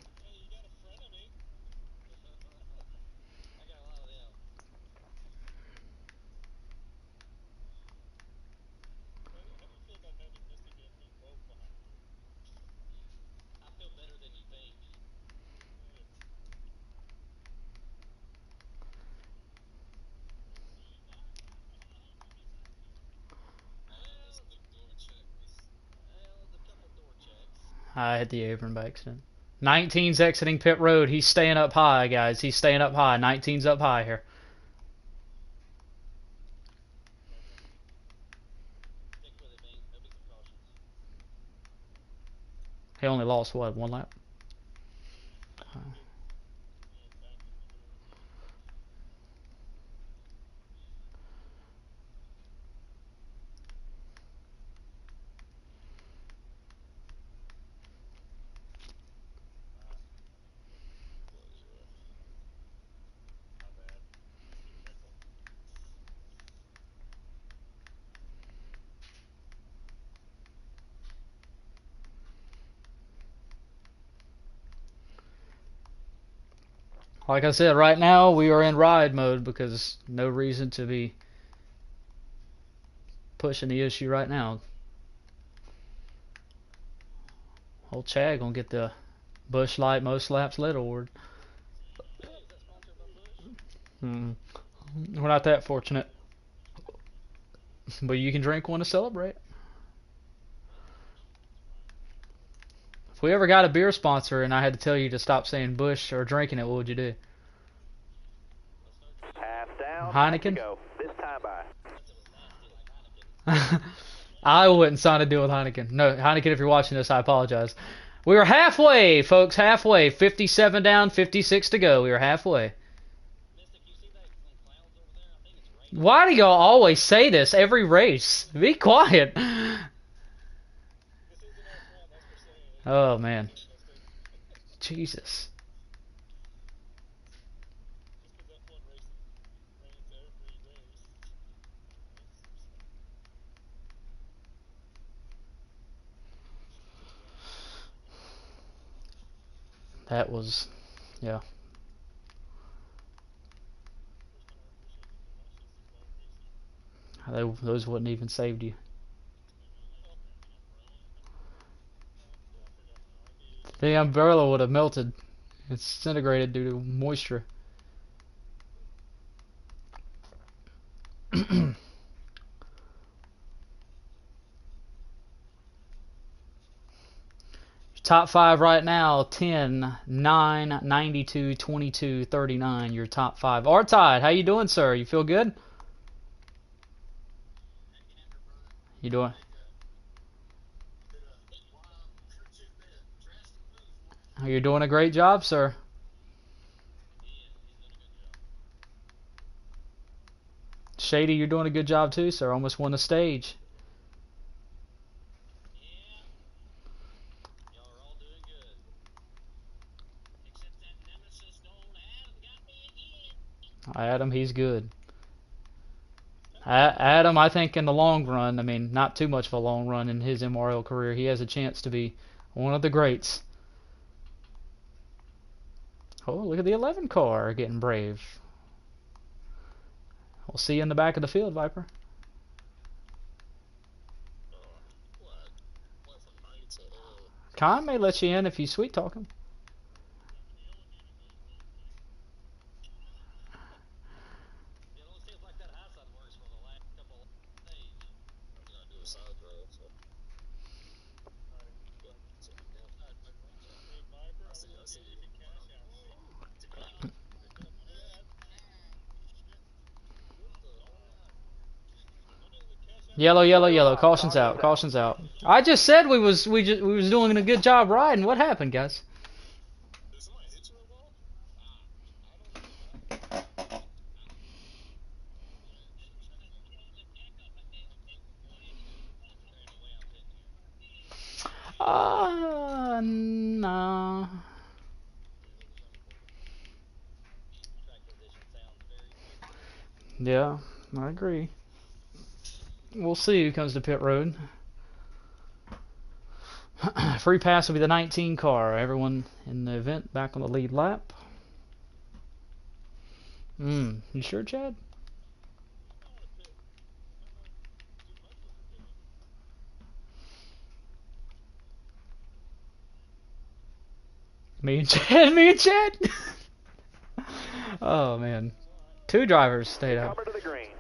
I hit the apron by accident. 19's exiting pit road. He's staying up high, guys. He's staying up high. 19's up high here. He only lost, what, 1 lap? Like I said, right now we are in ride mode because no reason to be pushing the issue right now. Old Chad gonna get the Busch Light most laps led award. We're not that fortunate, but you can drink one to celebrate. If we ever got a beer sponsor and I had to tell you to stop saying Busch or drinking it, what would you do?
Half down.
Heineken?
Go. This time by.
I wouldn't sign a deal with Heineken. No, Heineken, if you're watching this, I apologize. We were halfway, folks, halfway. 57 down, 56 to go. We were halfway. Why do y'all always say this every race? Be quiet. Oh, man. Jesus. That was, yeah. Those wouldn't even saved you. The umbrella would have melted. It's disintegrated due to moisture. Top 5 right now: 10, 9, 92, 22, 39. Your top 5 are tied. How you doing, sir? You feel good? You doing? You're doing a great job, sir. Shady, you're doing a good job too, sir. Almost won the stage. Adam, he's good. Adam, I think in the long run, I mean, not too much of a long run in his MRL career, he has a chance to be one of the greats. Oh, look at the 11 car getting brave. We'll see you in the back of the field, Viper. Con may let you in if you sweet talk him. Yellow, yellow, yellow. Caution's out. Caution's out. I just said we was doing a good job riding. What happened, guys? No. Yeah, I agree. We'll see who comes to pit road. Free pass will be the 19 car. Everyone in the event back on the lead lap. You sure, Chad? Me and Chad. Me and Chad. Oh man, two drivers stayed out.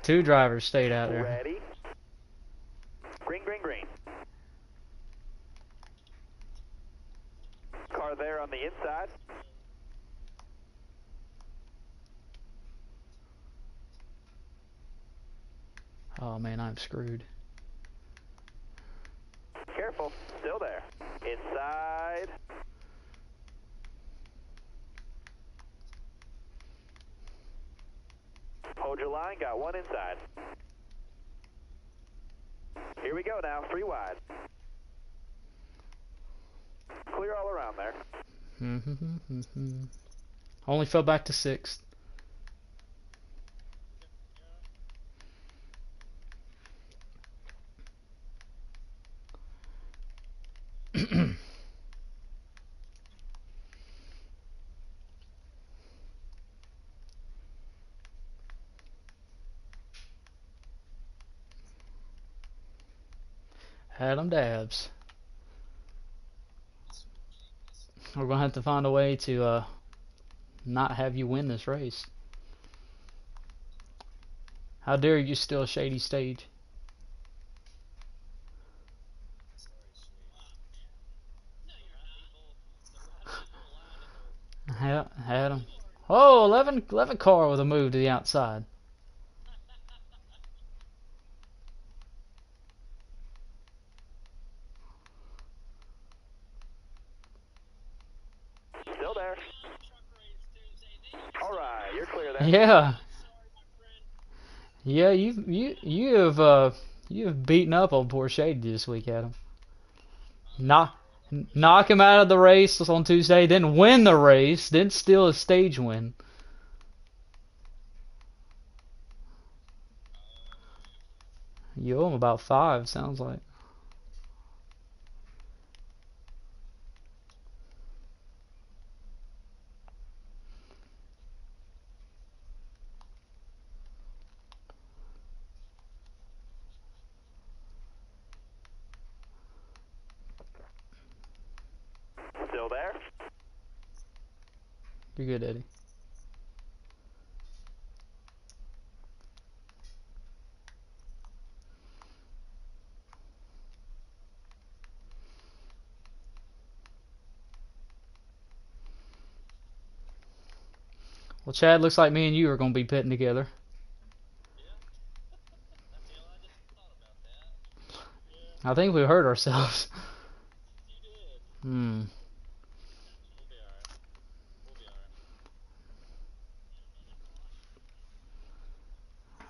Two drivers stayed out there.
Ready? Green, green, green. Car there on the inside.
Oh man, I'm screwed.
Careful, still there. Inside. Hold your line, got one inside. Here we go now, 3 wide. Clear all around there.
Only fell back to 6th. Adam Dabs. We're going to have to find a way to not have you win this race. How dare you steal a Shady stage? Adam. Oh, 11 car with a move to the outside.
Still there. All right, you're clear there.
Yeah. Yeah, you have beaten up on poor Shady this week, Adam. Knock him out of the race on Tuesday, then win the race, then steal a stage win. You owe him about 5, sounds like.
Still there?
You're good, Eddie. Well, Chad, looks like me and you are going to be pitting together. I think we hurt ourselves. Hmm.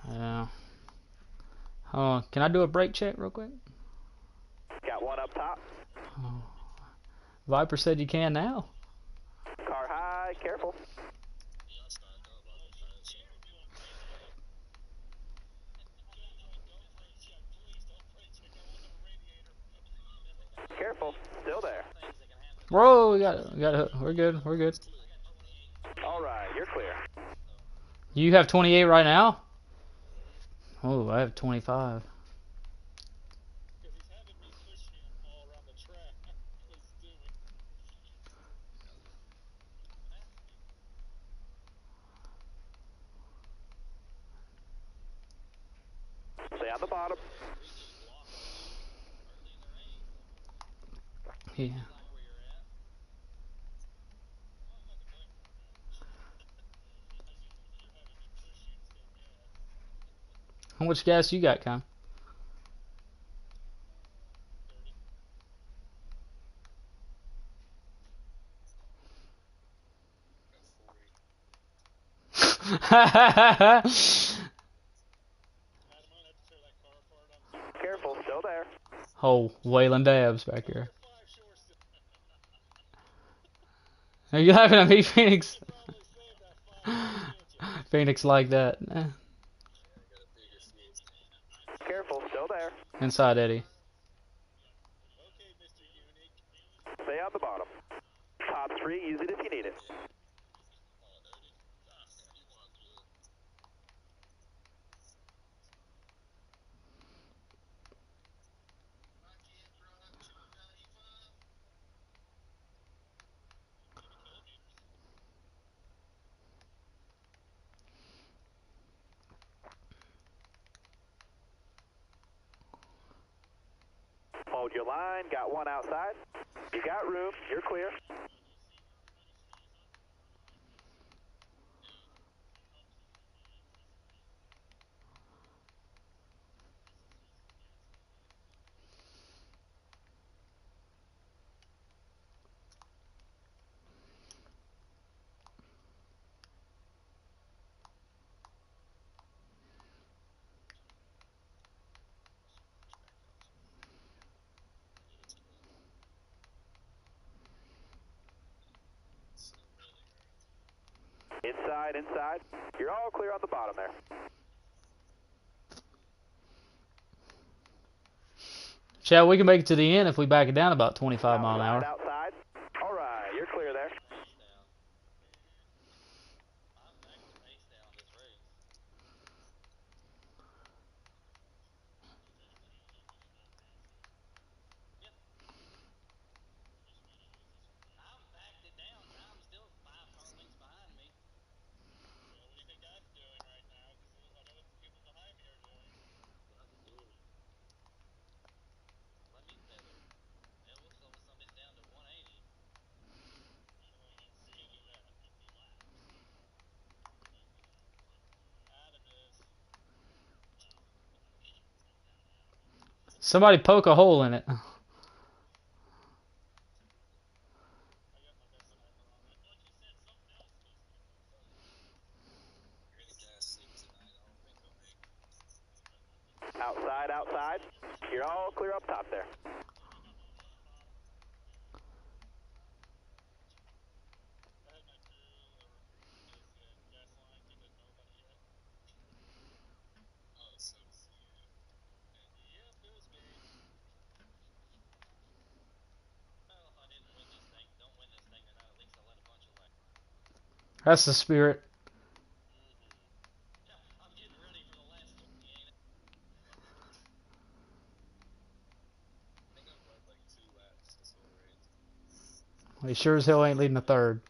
Yeah. Can I do a brake check real quick?
Got one up top.
Oh. Viper said you can now.
Car high, careful. Careful, still there.
Whoa, we got it. We're good. We're good.
All right, you're clear.
You have 28 right now? Oh, I have 25.
Stay on the bottom.
Yeah. How much gas you got, Cam?
Careful, still there.
Oh, Waylon Dabbs back here. Are you laughing at me, Phoenix? Phoenix like that.
Careful, still there.
Inside Eddie.
Stay on the bottom. Top three, use it if you need it. Hold your line, got one outside. You got room, you're clear. Inside, inside. You're all clear on the bottom there.
Chad, we can make it to the end if we back it down about 25 mile an hour.
Outside. All right, you're clear there.
Somebody poke a hole in it.
Outside, outside. You're all clear up top there.
That's the spirit. He sure as hell ain't leading the third.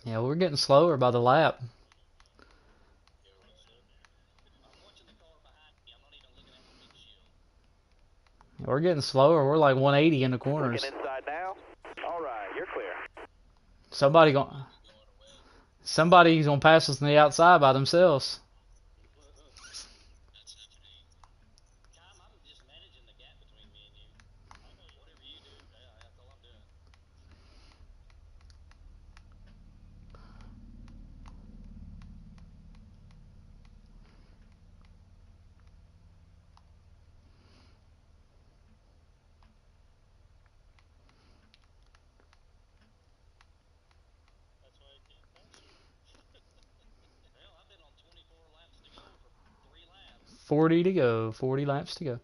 Yeah, we're getting slower by the lap. We're getting slower. We're like 180 in the corners.
Looking inside now. All right, you're clear.
Somebody's gonna pass us on the outside by themselves. Well, 40 to go. 40 laps to go.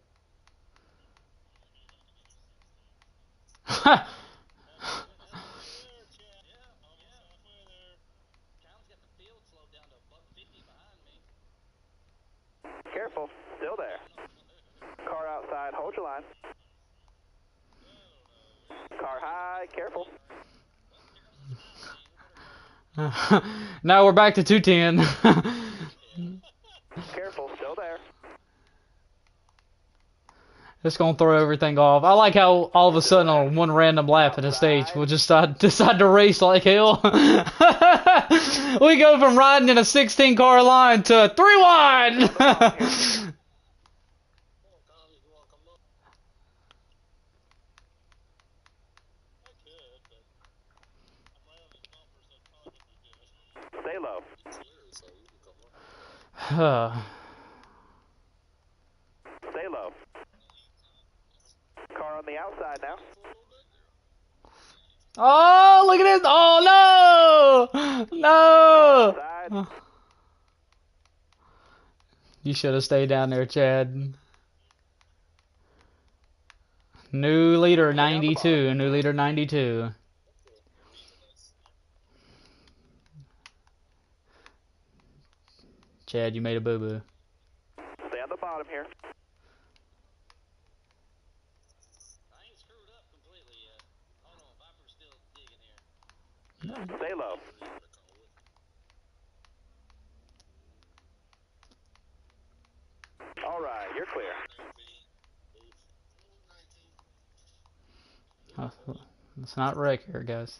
Careful, still there. Car outside, hold your line. Car high, careful.
Now we're back to 210.
Careful, still there.
It's gonna throw everything off. I like how all of a sudden on one random lap in the stage we'll just decide to race like hell. We go from riding in a 16 car line to 3 wide.
Stay low. Stay low. Car on the outside now.
Oh, look at this. Oh, no. No.
Outside.
You should have stayed down there, Chad. New leader 92. New leader 92. Chad, you made a boo-boo.
Stay on the bottom here. Stay low. All right, you're clear.
Oh, let's not wreck here, guys.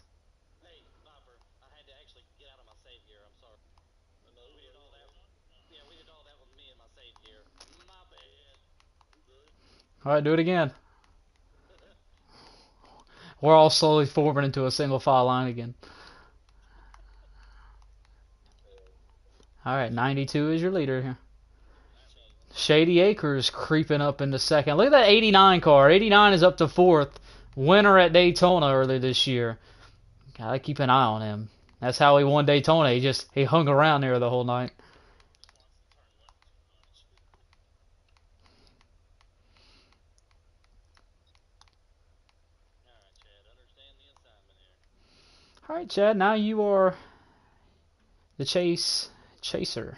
Alright, do it again. We're all slowly forming into a single file line again. Alright, 92 is your leader here. Shady Acres creeping up into second. Look at that 89 car. 89 is up to fourth. Winner at Daytona earlier this year. Gotta keep an eye on him. That's how he won Daytona. He hung around there the whole night. Alright, Chad, now you are the chaser.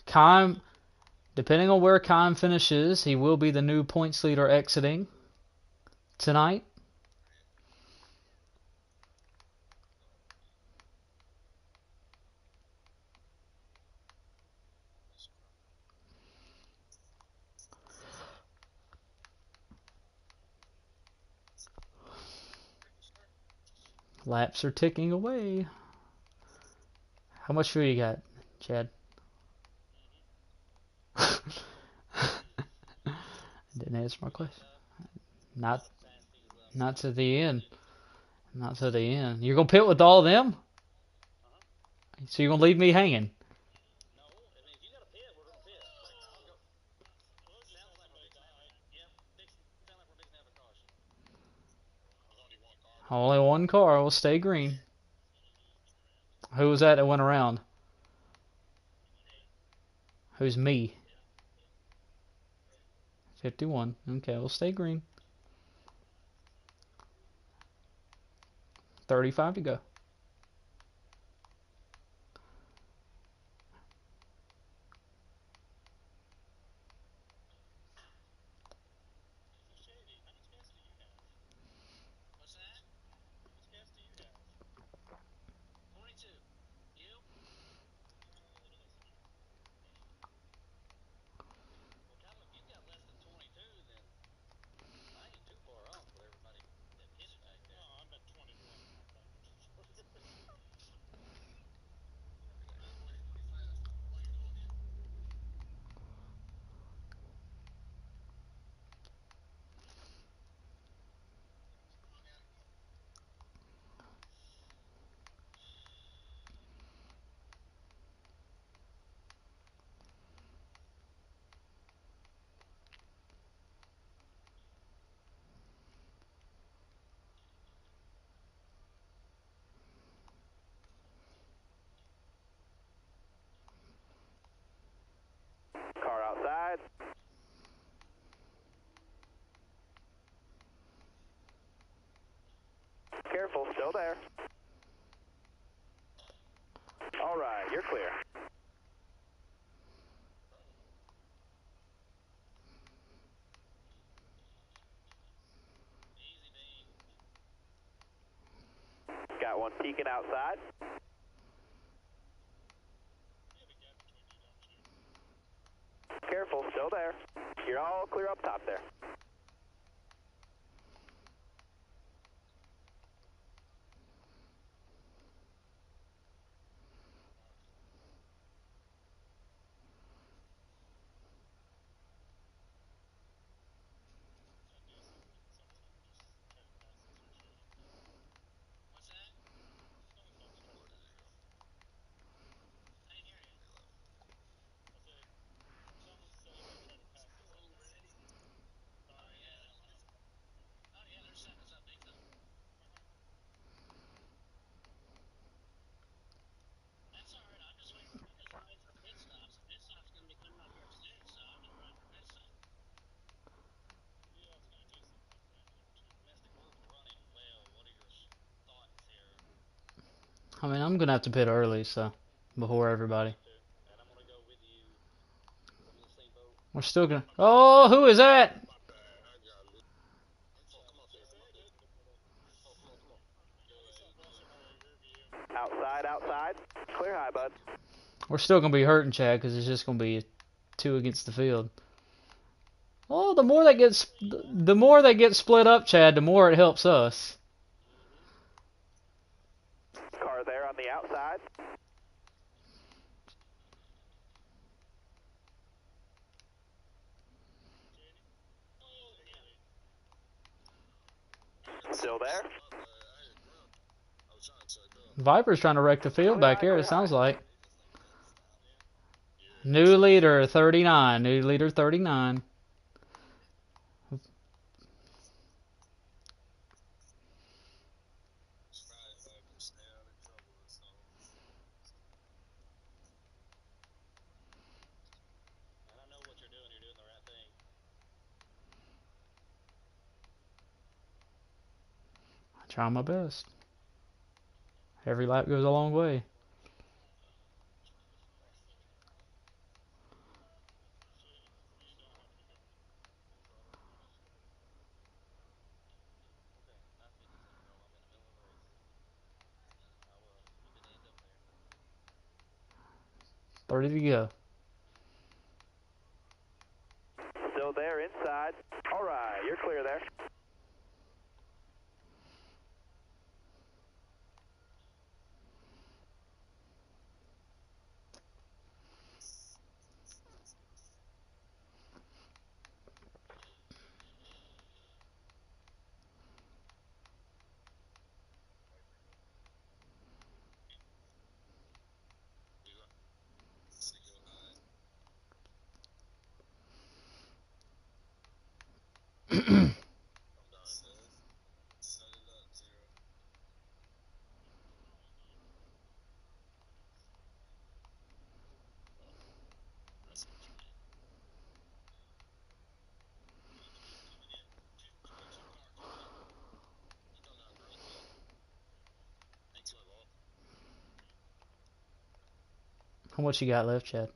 Kime, depending on where Kime finishes, he will be the new points leader exiting tonight. Laps are ticking away. How much fuel you got, Chad? Didn't answer my question. Not to the end. Not to the end. You're gonna pit with all of them? So you're gonna leave me hanging? Only one car will stay green. Who was that went around? Who's me? 51. Okay, we'll stay green. 35 to go.
Car outside. Careful, still there. All right, you're clear. Got one peeking outside. Careful, still there. You're all clear up top there.
I mean, I'm gonna have to pit early, so before everybody. We're still gonna. Oh, who is that?
Outside, outside. Clear high, bud.
We're still gonna be hurting Chad because it's just gonna be 2 against the field. Oh, the more that gets split up, Chad, the more it helps us.
Car there on the outside. Still there.
Viper's trying to wreck the field back here, it sounds like. New leader, 39. New leader, 39. Trying my best. Every lap goes a long way. Ready to go.
Still there inside. All right, you're clear there.
How much you got left, Chad?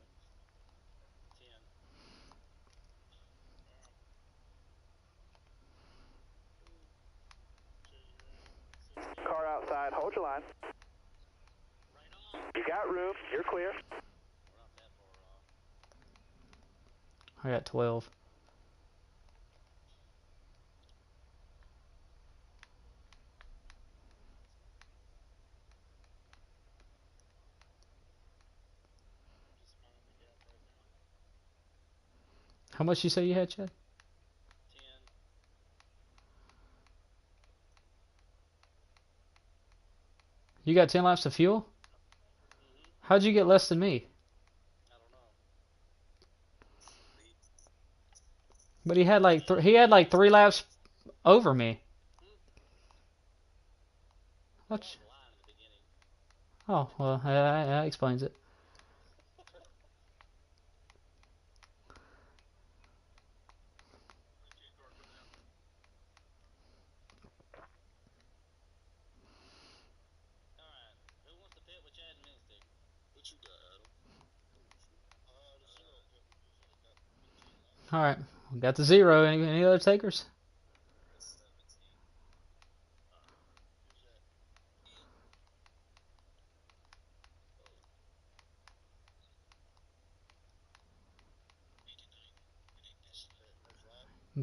10. Car outside, hold your line. You got room, you're clear.
I got 12. How much you say you had, Chad?
10.
You got 10 laps of fuel? How'd you get less than me?
I don't know.
But he had like 3 laps over me. What? Oh, well, that explains it. All right, we got the 0. Any other takers?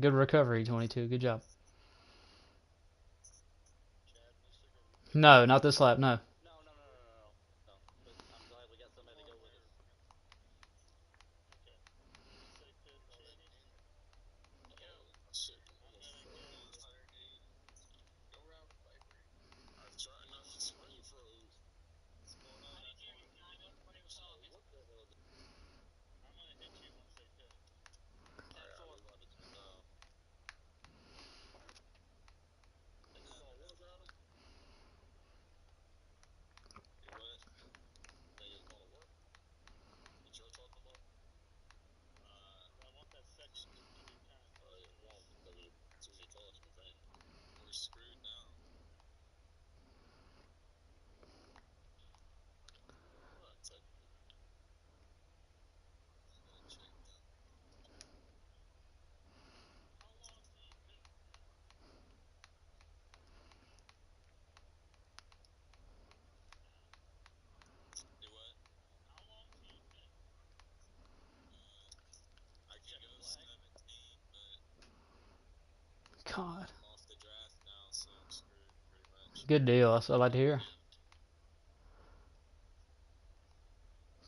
Good recovery, 22. Good job. No, not this lap. No.
No. But I'm glad we got somebody to go with us.
God. Good deal. That's what I like to hear.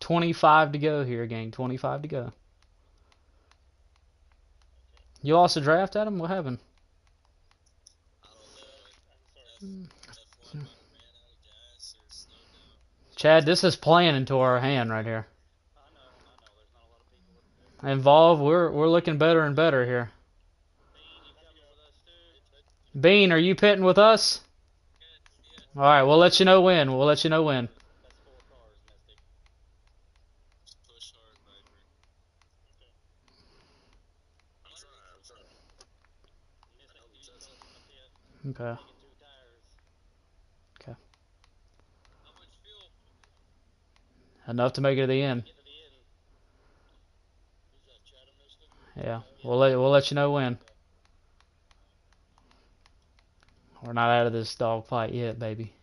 25 to go here, gang. 25 to go. You lost the draft, Adam? What happened? Chad, this is playing into our hand right here.
I know. There's not a lot of people.
Involved, we're looking better and better here.
Bean, you coming with us too?
Bean, are you pitting with us? All right, we'll let you know when.
That's 4 cars, Mystic.
Push hard, Viper. I'm trying.
Okay.
Taking 2 tires.
Okay.
How much fuel?
Enough to make it to the end.
Get to the end.
Who's that, Chatham, Mystic?
Yeah. We'll let you know when. We're not out of this dog fight yet, baby.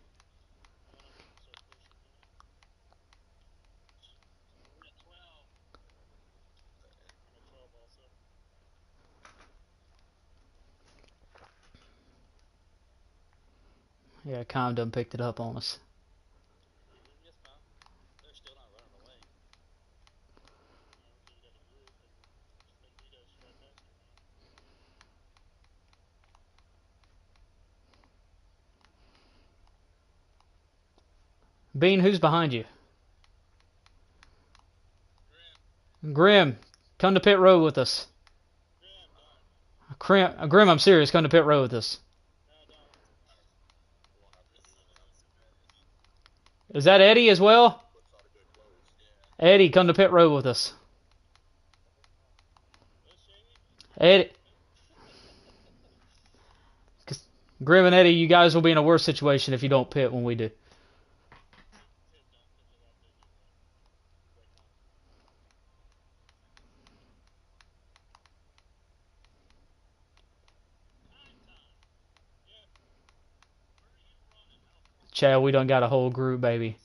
Yeah, Com done picked it up on us.
Yes, ma'am. They're still not running away.
Bean, who's behind you? Grim, come to pit road with us. Grim, I'm serious. Come to pit road with us. Is that Eddie as well? Eddie, come to pit road with us. Eddie. Grim and Eddie, you guys will be in a worse situation if you don't pit when we do. Chad, we done got a whole group, baby.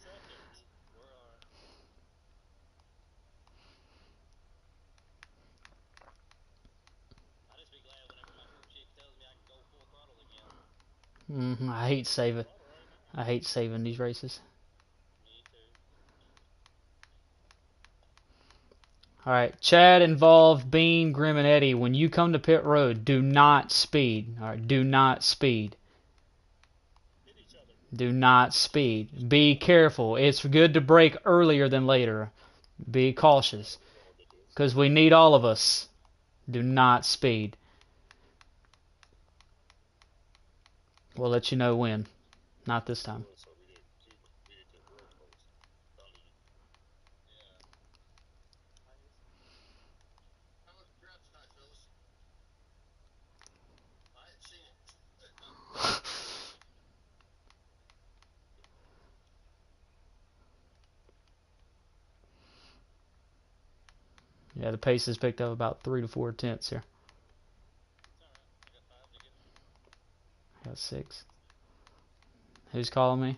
I just be glad whenever my crew chief tells me I can go full throttle again.
I hate saving. I hate saving these races.
Me too.
All right, Chad involved Bean, Grim, and Eddie. When you come to pit road, do not speed. All right, do not speed. Do not speed. Be careful. It's good to brake earlier than later. Be cautious, because we need all of us. Do not speed. We'll let you know when. Not this time. Yeah, the pace has picked up about 3 to 4 tenths here. I got 6. Who's calling me?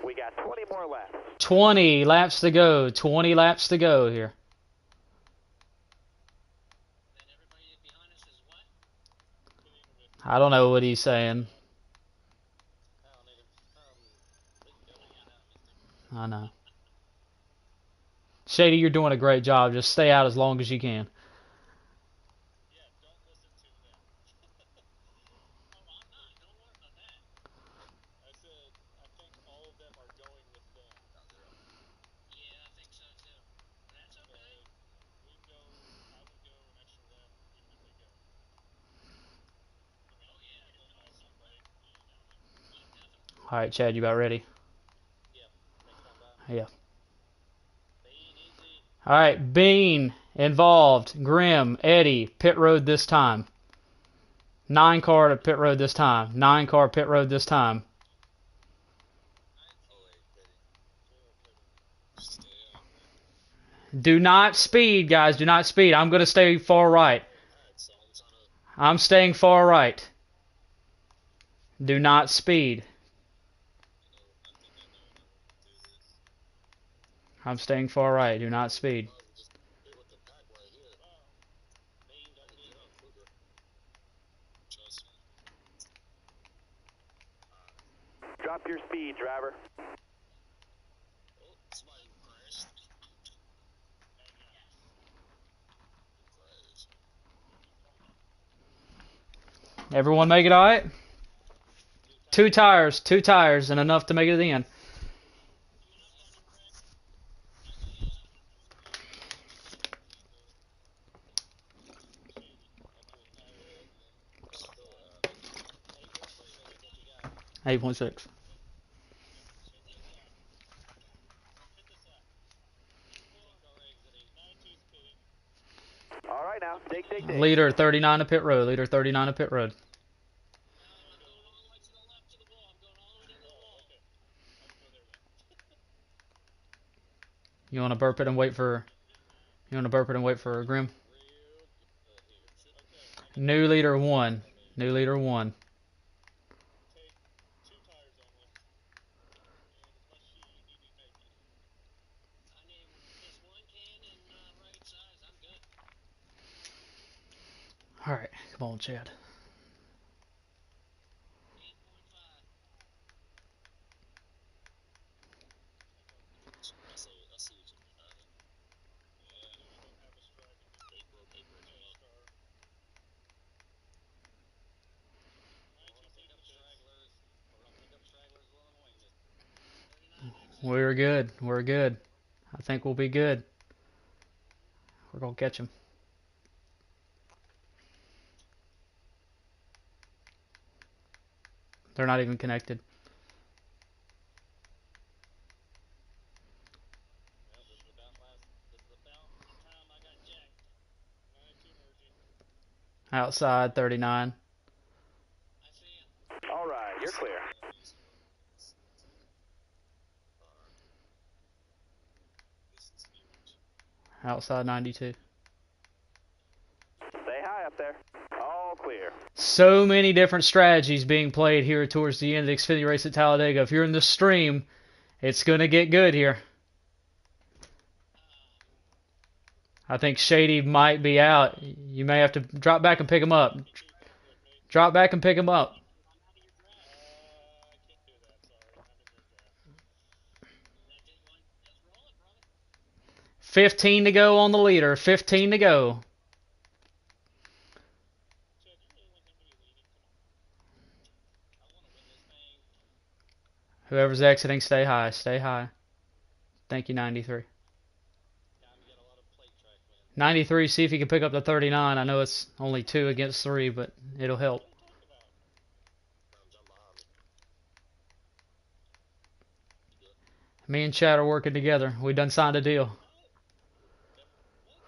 We got 20 more laps.
20 laps to go. 20 laps to go here.
Then everybody behind us is what?
I don't know what he's saying.
I don't either. We can go now, mister.
I know. Shady, you're doing a great job. Just stay out as long as you can.
Yeah, don't listen to them. Oh, I'm not. Don't worry about that. I said, I think all of them are going with them. Yeah, I think so too. But that's okay. We can go, I would go an extra lap even if they go. Oh yeah, don't miss somebody. Yeah, definitely.
All right, Chad, you about ready?
Yeah, next time by.
Yeah.
Bean, easy.
All right, Bean involved. Grim, Eddie, pit road this time. 9 car to pit road this time. 9 car pit road this time. Do not speed, guys. Do not speed. I'm going to stay far right. I'm staying far right. Do not speed. I'm staying far right. Do not speed.
Drop your speed, driver.
Everyone make it all right? 2 tires, and enough to make it to the end. .6.
All right now, dig.
Leader 39 to pit road. Leader 39 to pit road. You want to burp it and wait for? You want to burp it and wait for Grim? New leader 1. New leader 1. All right, come on, Chad. We're good. We're good. I think we'll be good. We're going to catch him. They're not even connected.
Well, this is about the time I got jacked. 92 energy.
Outside 39.
I see it.
All right, you're clear.
This is huge.
Outside 92.
Stay high up there. All clear.
So many different strategies being played here towards the end of the Xfinity race at Talladega. If you're in the stream, it's going to get good here. I think Shady might be out. You may have to drop back and pick him up. Drop back and pick him up.
I can't do that. Sorry. I'm in your draft. Just roll it, brother.
15 to go on the leader. 15 to go.
Chad, you really want him to be leading? Come on. I want to win this thing.
Whoever's exiting, stay high. Stay high. Thank you, 93.
Time to get a lot of plate track wins.
93, see if you can pick up the 39. I know it's only 2 against 3, but it'll help.
What are you talking about?
Jump behind me.
Me and Chad are working together. We done signed a deal.
What? What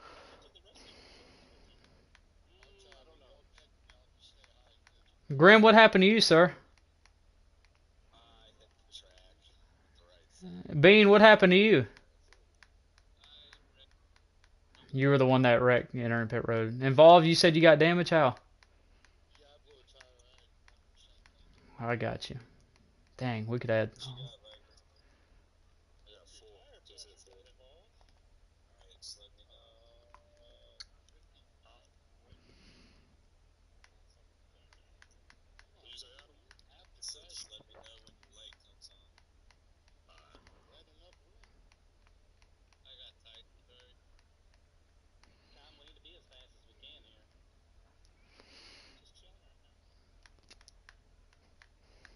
happened to the rest of your team? I don't know.
Grim, what happened to you, sir?
I hit the track. The right side.
Bean, what happened to you? You were the one that wrecked entering pit road. Involved, you said you got damage? How?
Yeah, I blew a tire out.
I got you. Dang, we could add.
I got 4. Just hit 4. Alright, just let me know. What did you say, Adam? It said just let me know when the light comes on. I got tight and very.
Tom, we need to be as fast as we can here. Just chilling right now.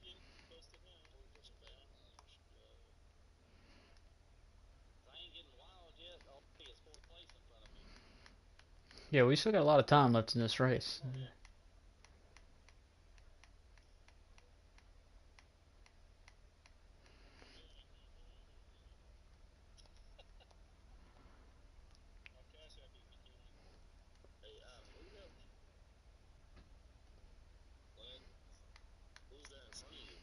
You get close to him.
Just bad.
I ain't getting wild yet. All I see is 4th place in front of me.
Yeah, we still got a lot of time left in this race.
Oh, yeah. I'll cash app you if you can.
Hey, Adam, where you at? What? Who's that in front of you?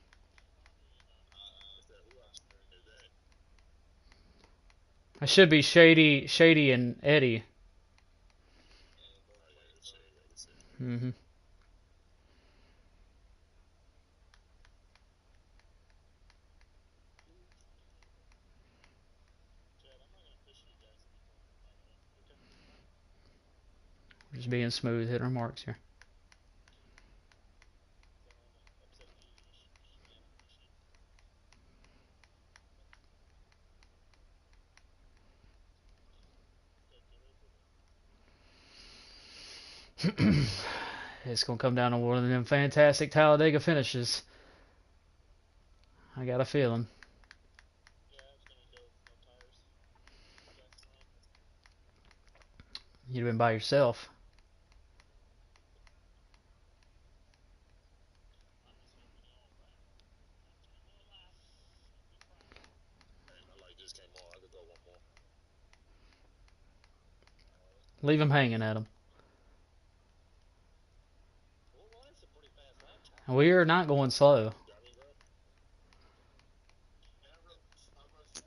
Is that who else? Is that?
I should be Shady and Eddie.
Oh, yeah, it's Shady. I can see.
Mm-hmm.
Chad, I'm not going to push you guys anymore, by the way. Okay?
We're just being smooth, hitting our marks here.
If I don't want to upset you, man, I'll push you. Okay, get ready for this.
It's going to come down to one of them fantastic Talladega finishes. I got a feeling.
Yeah, I was going to go with no tires. You guys can run.
You'd have been by yourself.
I'm just hoping you all right. 2 more laps. Don't be crying.
Hey, my light just came on. I could go one more.
Leave him hanging at him.
Well, that's a pretty fast lap time.
We are not going slow.
Got me, bro? Man, I run 47 laps by myself.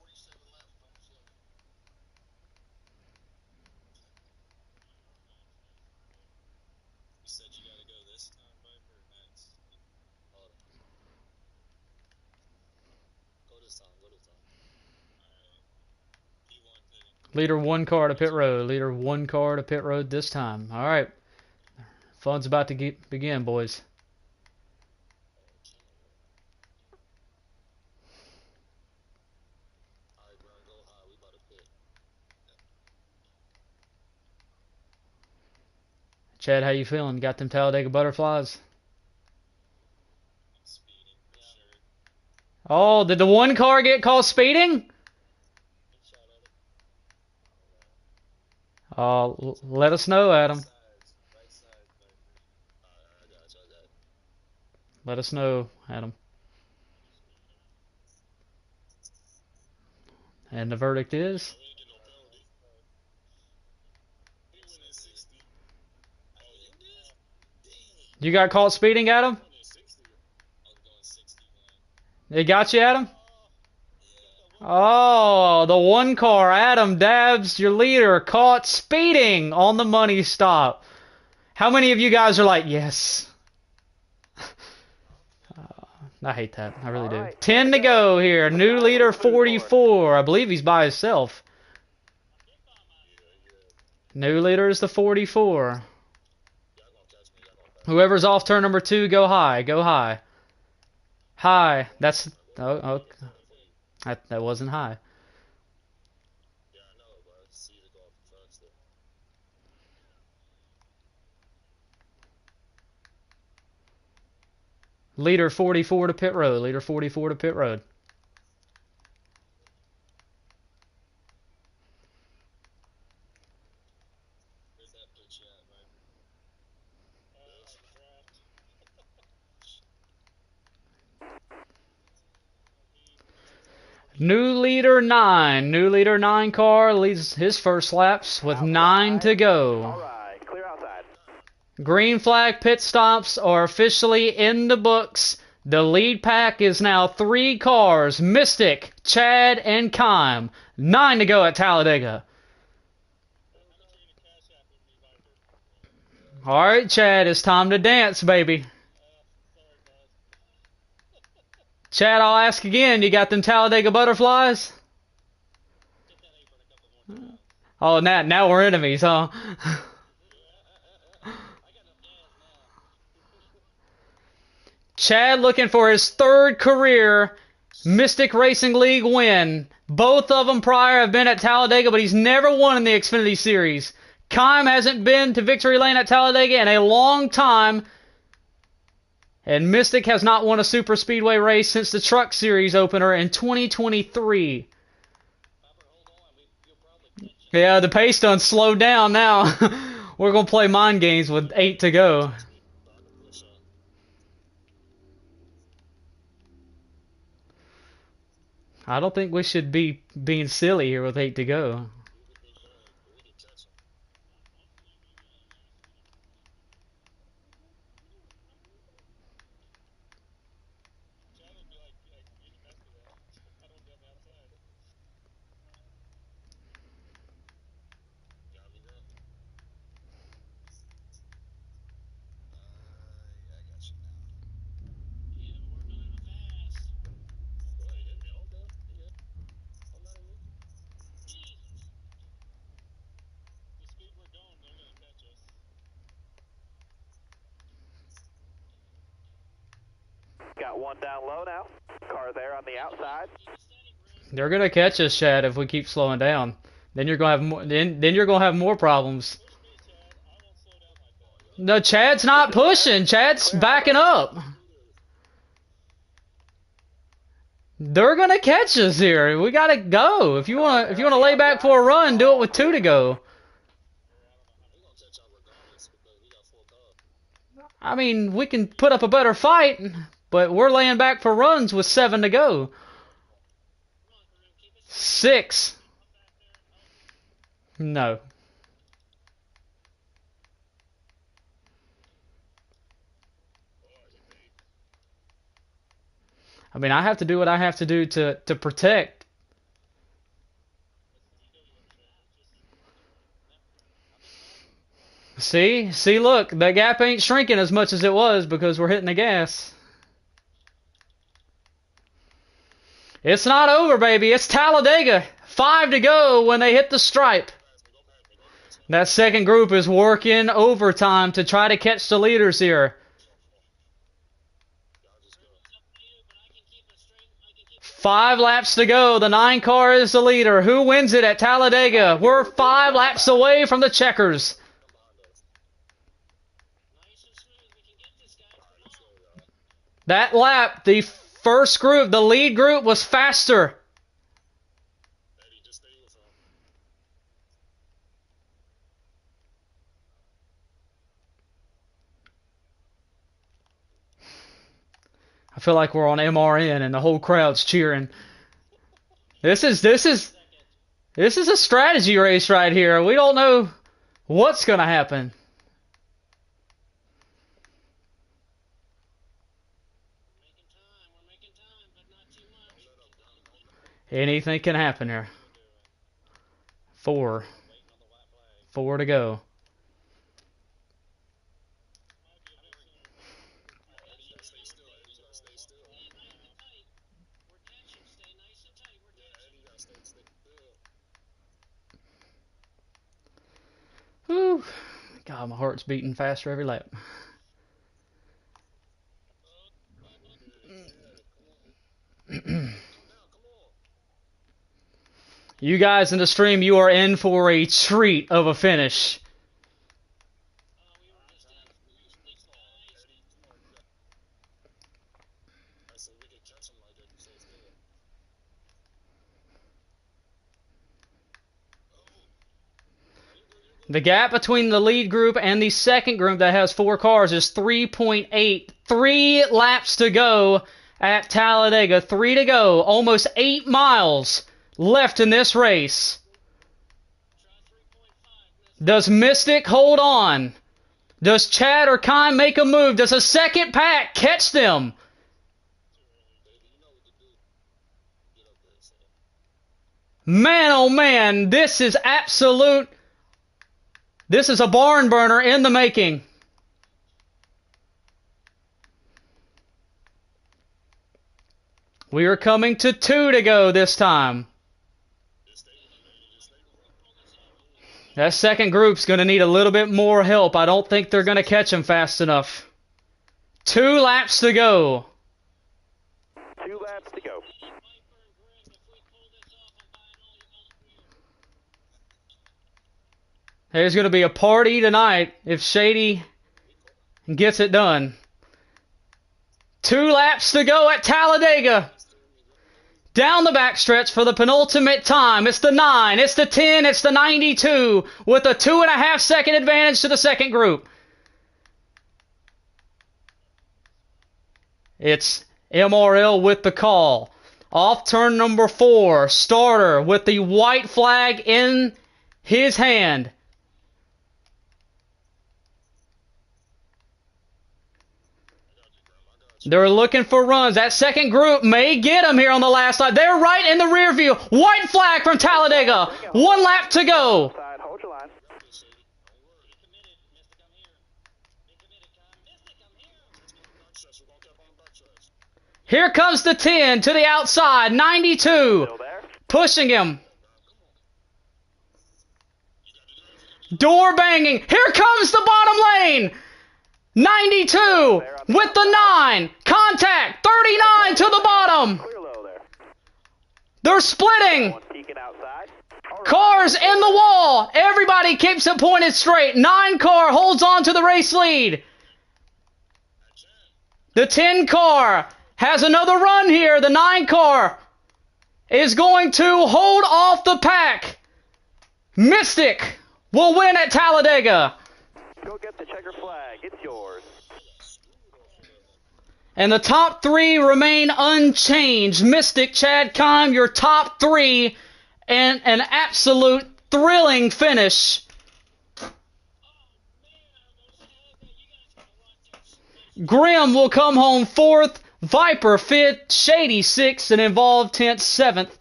You said you gotta go this time, Viper, or next? Hold on. Go this time, go this time. Alright. P1 pitting.
Leader 1 car to pit road. Leader 1 car to pit road this time. All right. Fun's about to begin, boys.
Alright, bro, go high. We about to pit.
Chad, how you feeling? Got them Talladega butterflies?
I'm speeding for sure.
Oh, did the 1 car get caught speeding?
Good shot at it.
Let us know, Adam.
Right side, Viper. Alright, I got you, I got you.
Let us know, Adam. And the verdict is?
We ain't get no penalty. He went in 60. Oh, you did? Dang.
You got caught speeding, Adam?
I went in 60. I was going 60, man.
They got you, Adam?
Yeah.
Oh, the one car, Adam Dabbs, your leader, caught speeding on the money stop. How many of you guys are like, yes? I hate that. I really
All
do.
right,
10 to go here. New leader 44. I believe he's by himself. New leader is the 44.
Y'all gonna catch me. Y'all gonna catch me.
Whoever's off turn number 2, go high. Go high. High. That's... Oh, that wasn't high.
Yeah, I know, but I see the go off the truck still.
Leader 44 to pit road. Leader 44 to pit road.
Where's that bitch at, man?
New leader 9. New leader 9 car leads his first laps with 9 to
All
go.
right, clear outside.
Green flag pit stops are officially in the books. The lead pack is now 3 cars. Mystic, Chad, and Kime. 9 to go at Talladega. Alright, Chad, it's time to dance, baby. Chad, I'll ask again. You got them Talladega butterflies? Oh, now we're enemies, huh? Chad looking for his 3rd career Mystic Racing League win. Both of them prior have been at Talladega, but he's never won in the Xfinity Series. Kime hasn't been to victory lane at Talladega in a long time. And Mystic has not won a super speedway race since the Truck Series opener in 2023. Yeah, the pace done slowed down now. We're going to play mind games with 8 to go. I don't think we should be being silly here with 8 to go.
Got one down low now. Car there on the outside.
They're gonna catch us, Chad, if we keep slowing down. Then you're gonna have more. Then you're gonna have more problems. No, Chad's not pushing. Chad's backing up. They're gonna catch us here. We gotta go. If you wanna lay back for a run, do it with 2 to go. I mean, we can put up a better fight, but we're laying back for runs with 7 to go. 6. No. I mean, I have to do what I have to do to protect. See, look, the gap ain't shrinking as much as it was because we're hitting the gas. It's not over, baby. It's Talladega. 5 to go when they hit the stripe. That second group is working overtime to try to catch the leaders here. 5 laps to go. The 9 car is the leader. Who wins it at Talladega? We're 5 laps away from the checkers. That lap, the first group, the lead group, was faster. I feel like we're on MRN and the whole crowd's cheering. This is a strategy race right here. We don't know what's going to happen.
We're making time, but not too much.
Anything can happen here. 4 to go. Whew. God, my heart's beating faster every lap. You guys in the stream, you are in for a treat of a finish. The gap between the lead group and the second group that has 4 cars is 3.8. 3 laps to go at Talladega. 3 to go. Almost 8 miles left in this race. Does Mystic hold on? Does Chad or Kyle make a move? Does a second pack catch them? Man, oh man, this is absolute... This is a barn burner in the making. We are coming to 2 to go this time. That second group's going to need a little bit more help. I don't think they're going to catch him fast enough. 2 laps to go.
2 laps to go.
There's going to be a party tonight if Shady gets it done. 2 laps to go at Talladega. Down the backstretch for the penultimate time. It's the 9, it's the 10, it's the 92 with a 2.5 second advantage to the second group. It's MRL with the call. Off turn number 4. Starter with the white flag in his hand. They're looking for runs. That second group may get them here on the last lap. They're right in the rear view. White flag from Talladega. 1 lap to go.
Hold your line.
Here comes the 10 to the outside. 92. Pushing him. Door banging. Here comes the bottom lane. 92 with the 9. Contact. 39 to the bottom. They're splitting. Cars in the wall. Everybody keeps it pointed straight. 9 car holds on to the race lead. The 10 car has another run here. The 9 car is going to hold off the pack. Mystic will win at Talladega.
Go get the checker flag. It's yours.
And the top 3 remain unchanged. Mystic, Chad, Kime, your top 3, and an absolute thrilling finish. Grim will come home 4th, Viper 5th, Shady 6th, and Involved 10th, 7th.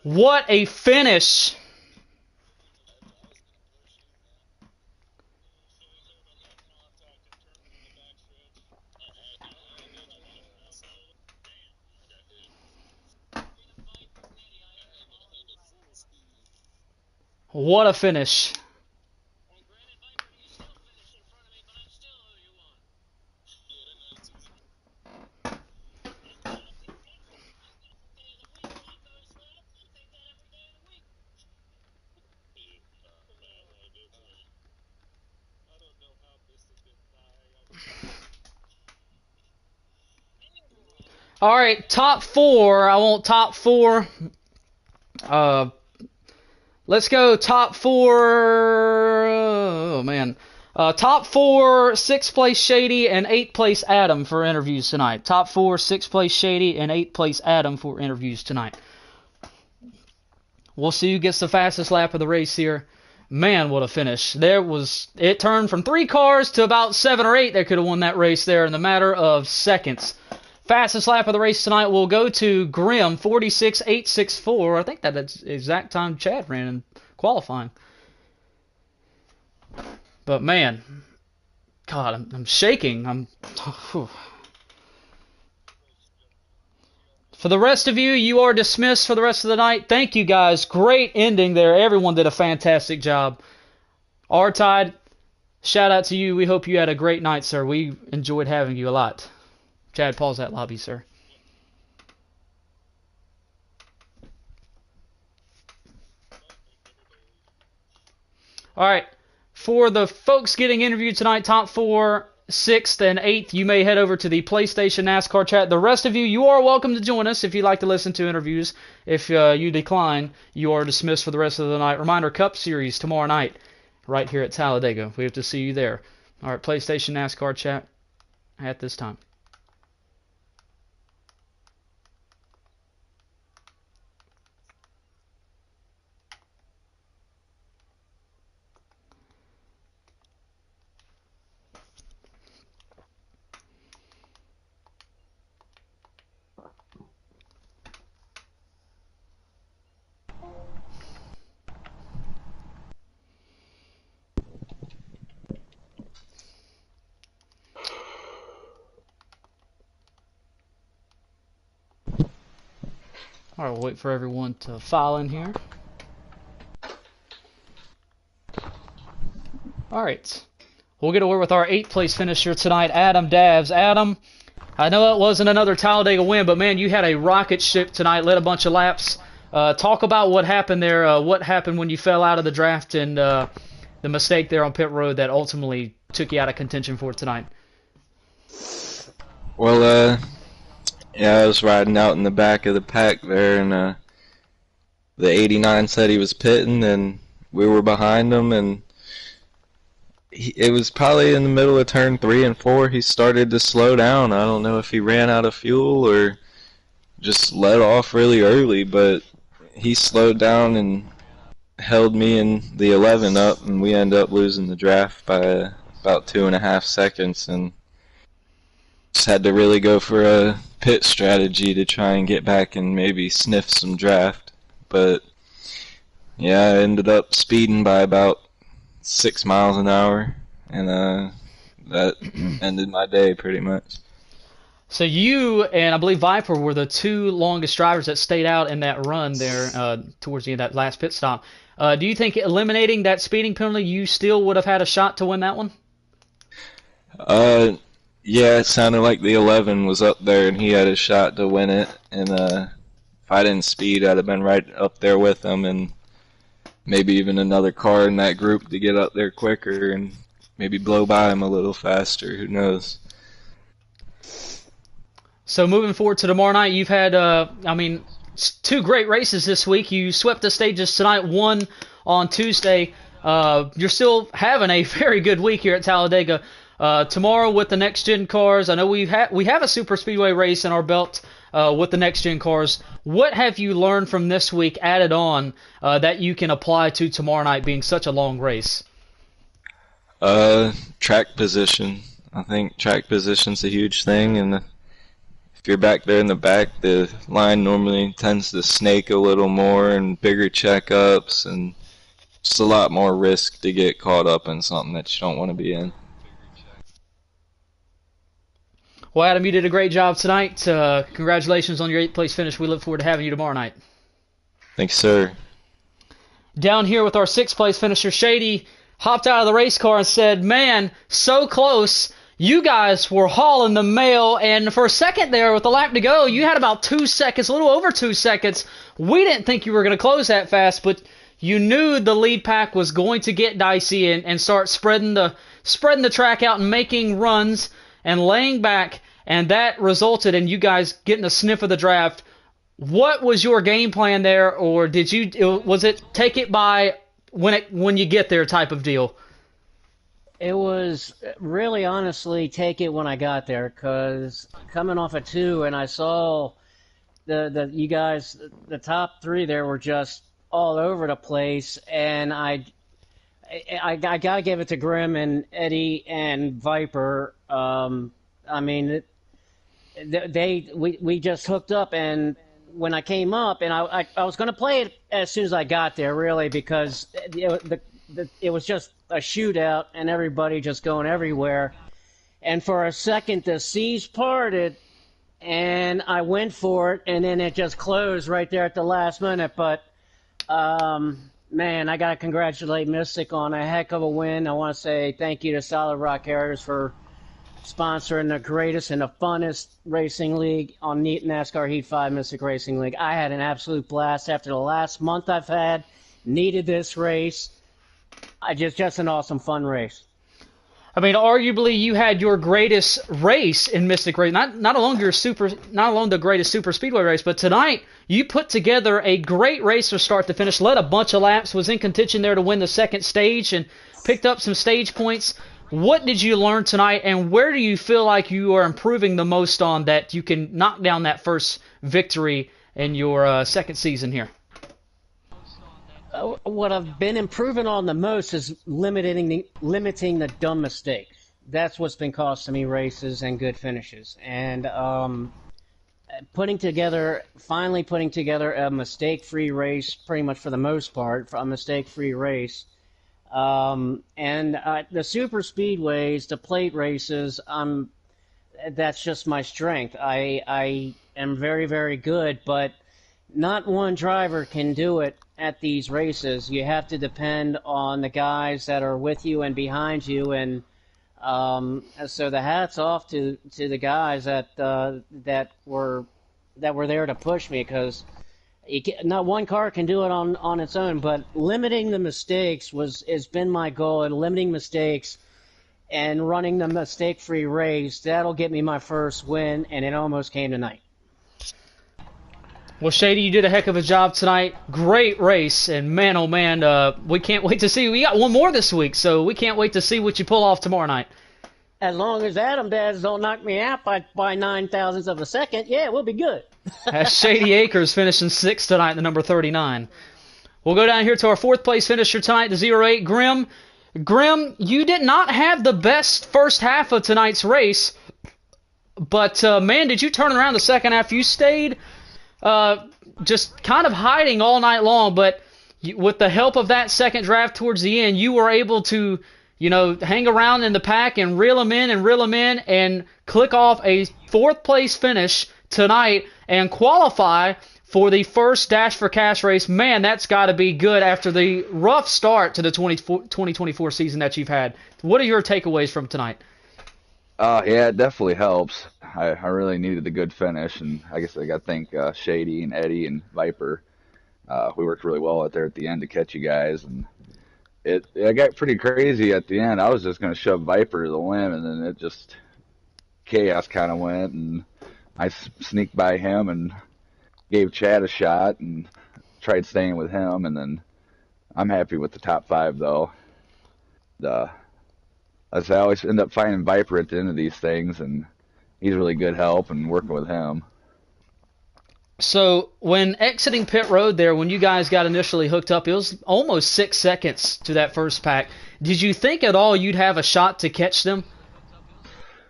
What a finish. What a finish. All right, top 4. I want top 4. Let's go top 4. Oh man, Top 4, 6th place Shady, and 8th place Adam for interviews tonight. Top 4, 6th place Shady, and 8th place Adam for interviews tonight. We'll see who gets the fastest lap of the race here. Man, what a finish. It turned from 3 cars to about 7 or 8 that could have won that race there in the matter of seconds. Fastest lap of the race tonight will go to Grimm, 46.864. I think that's the exact time Chad ran in qualifying. But man, God, I'm shaking. For the rest of you, you are dismissed for the rest of the night. Thank you guys. Great ending there. Everyone did a fantastic job. R-Tide, shout out to you. We hope you had a great night, sir. We enjoyed having you a lot. Chad, pause that lobby, sir. All right. For the folks getting interviewed tonight, top 4, 6th, and 8th, you may head over to the PlayStation NASCAR chat. The rest of you, you are welcome to join us if you'd like to listen to interviews. If you decline, you are dismissed for the rest of the night. Reminder, Cup Series tomorrow night right here at Talladega. We have to see you there. All right, PlayStation NASCAR chat at this time. All right, we'll wait for everyone to file in here. All right. We'll get over with our 8th place finisher tonight, Adam Dabbs. Adam, I know it wasn't another Talladega win, but man, you had a rocket ship tonight, led a bunch of laps. Talk about what happened there, what happened when you fell out of the draft and the mistake there on pit road that ultimately took you out of contention for tonight.
Well, yeah, I was riding out in the back of the pack there, and the 89 said he was pitting, and we were behind him, and it was probably in the middle of turn 3 and 4 he started to slow down. I don't know if he ran out of fuel or just let off really early, but he slowed down and held me and the 11 up, and we ended up losing the draft by about 2.5 seconds, and just had to really go for a pit strategy to try and get back and maybe sniff some draft. But yeah, I ended up speeding by about 6 miles an hour, and that ended my day pretty much.
So you and I believe Viper were the 2 longest drivers that stayed out in that run there towards the end of that last pit stop. Do you think eliminating that speeding penalty, you still would have had a shot to win that one?
Yeah, it sounded like the 11 was up there and he had a shot to win it. And if I didn't speed, I'd have been right up there with him, and maybe even another car in that group to get up there quicker and maybe blow by him a little faster. Who knows?
So moving forward to tomorrow night, you've had, 2 great races this week. You swept the stages tonight, 1 on Tuesday. You're still having a very good week here at Talladega. Tomorrow with the next gen cars, I know we have a super speedway race in our belt with the next gen cars. What have you learned from this week added on that you can apply to tomorrow night being such a long race?
Track position. I think track position's a huge thing, and if you're back there in the back, the line normally tends to snake a little more and bigger checkups, and just a lot more risk to get caught up in something that you don't want to be in.
Well, Adam, you did a great job tonight. Congratulations on your 8th place finish. We look forward to having you tomorrow night.
Thanks, sir.
Down here with our 6th place finisher, Shady, hopped out of the race car and said, man, so close. You guys were hauling the mail, and for a second there with the lap to go, you had about 2 seconds, a little over 2 seconds. We didn't think you were going to close that fast, but you knew the lead pack was going to get dicey and start spreading the track out and making runs and laying back, and that resulted in you guys getting a sniff of the draft. What was your game plan there, or was it take it by when you get there type of deal?
It was really honestly take it when I got there, because coming off a two and I saw the you guys, the top three there were just all over the place, and I gotta give it to Grim and Eddie and Viper. I mean, we just hooked up, and when I came up, and I was gonna play it as soon as I got there, really, because it was just a shootout and everybody just going everywhere. And for a second, the seas parted, and I went for it, and then it just closed right there at the last minute. But man, I got to congratulate Mystic on a heck of a win. I want to say thank you to Solid Rock Carriers for sponsoring the greatest and the funnest racing league on NASCAR Heat 5 Mystic Racing League. I had an absolute blast after the last month I've had. Needed this race. Just an awesome, fun race.
I mean, arguably, you had your greatest race in Mystic Race. Not alone the greatest super speedway race, but tonight you put together a great race from start to finish. Led a bunch of laps, was in contention there to win the second stage, and picked up some stage points. What did you learn tonight, and where do you feel like you are improving the most on that you can knock down that first victory in your second season here?
What I've been improving on the most is limiting the dumb mistakes. That's what's been costing me races and good finishes. And finally putting together a mistake-free race, pretty much for the most part, a mistake-free race. And the super speedways, the plate races, that's just my strength. I am very, very good, but not one driver can do it at these races. You have to depend on the guys that are with you and behind you, and so the hats off to the guys that were there to push me, because not one car can do it on its own. But limiting the mistakes has been my goal, and limiting mistakes and running the mistake-free race, that'll get me my first win, and it almost came tonight.
Well, Shady, you did a heck of a job tonight. Great race, and man, oh man, we can't wait to see. We got one more this week, so we can't wait to see what you pull off tomorrow night.
As long as Adam Dads don't knock me out by 9 thousandths of a second, yeah, we'll be good.
That's Shady Acres finishing sixth tonight, the number 39. We'll go down here to our fourth place finisher tonight, the 08 Grim. Grim, you did not have the best first half of tonight's race, but man, did you turn around the second half? You stayed just kind of hiding all night long, but with the help of that second draft towards the end, you were able to, hang around in the pack and reel them in and click off a fourth place finish tonight and qualify for the first Dash for Cash race. Man, that's got to be good after the rough start to the 2024 season that you've had. What are your takeaways from tonight?
Yeah, it definitely helps. I really needed a good finish, and I guess I got to thank Shady and Eddie and Viper. We worked really well out there at the end to catch you guys, and it got pretty crazy at the end. I was just going to shove Viper to the limb, and then it just chaos kind of went, and I sneaked by him and gave Chad a shot and tried staying with him, and then I'm happy with the top 5 though. As I always end up finding Viper at the end of these things, and he's really good help, and working with him.
So when exiting pit road there, when you guys got initially hooked up, it was almost 6 seconds to that first pack. Did you think at all you'd have a shot to catch them?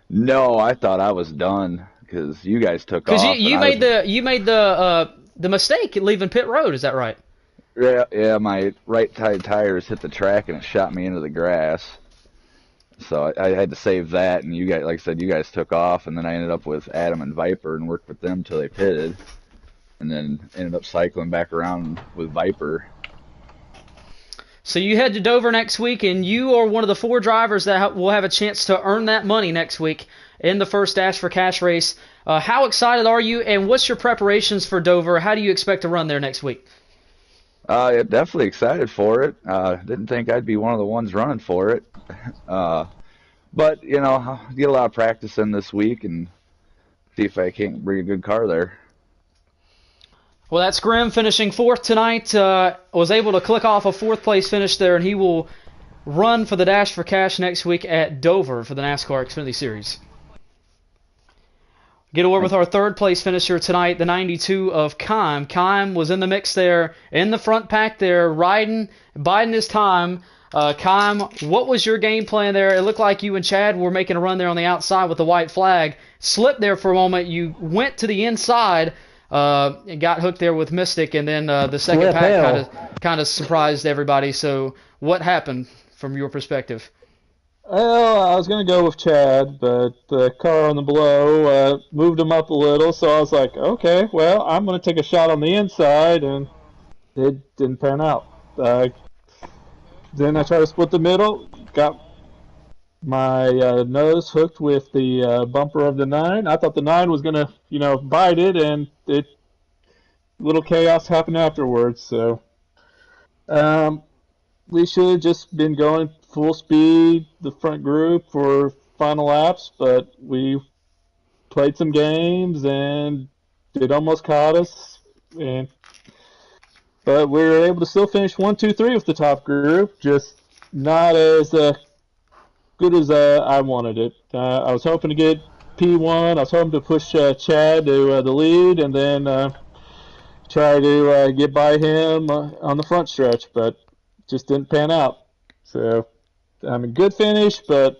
No, I thought I was done because you guys took off.
Because you made the mistake leaving pit road. Is that right?
Yeah, my right tires hit the track and it shot me into the grass. So I had to save that, and you guys, like I said, you guys took off, and then I ended up with Adam and Viper and worked with them till they pitted, and then ended up cycling back around with Viper.
So you head to Dover next week, and you are one of the 4 drivers that will have a chance to earn that money next week in the first Dash for Cash race. How excited are you, and what's your preparations for Dover? How do you expect to run there next week?
Definitely excited for it. Didn't think I'd be one of the ones running for it. But, I'll get a lot of practice in this week and see if I can't bring a good car there.
Well, that's Grim finishing 4th tonight. Was able to click off a 4th place finish there, and he will run for the Dash for Cash next week at Dover for the NASCAR Xfinity Series. Get a word with our third place finisher tonight, the 92 of Kime. Kime was in the mix there, in the front pack there, biding his time. Kime, what was your game plan there? It looked like you and Chad were making a run there on the outside with the white flag. Slipped there for a moment. You went to the inside and got hooked there with Mystic, and then the second pack kind of surprised everybody. So what happened from your perspective?
Well, I was going to go with Chad, but the car on the below moved him up a little, so I was like, okay, well, I'm going to take a shot on the inside, and it didn't pan out. Then I tried to split the middle, got my nose hooked with the bumper of the 9. I thought the 9 was going to, bite it, and little chaos happened afterwards, so we should have just been going full speed, the front group, for final laps, but we played some games and it almost caught us. But we were able to still finish 1, 2, 3 with the top group, just not as good as I wanted it. I was hoping to get P1. I was hoping to push Chad to the lead and then try to get by him on the front stretch, but just didn't pan out. So, good finish, but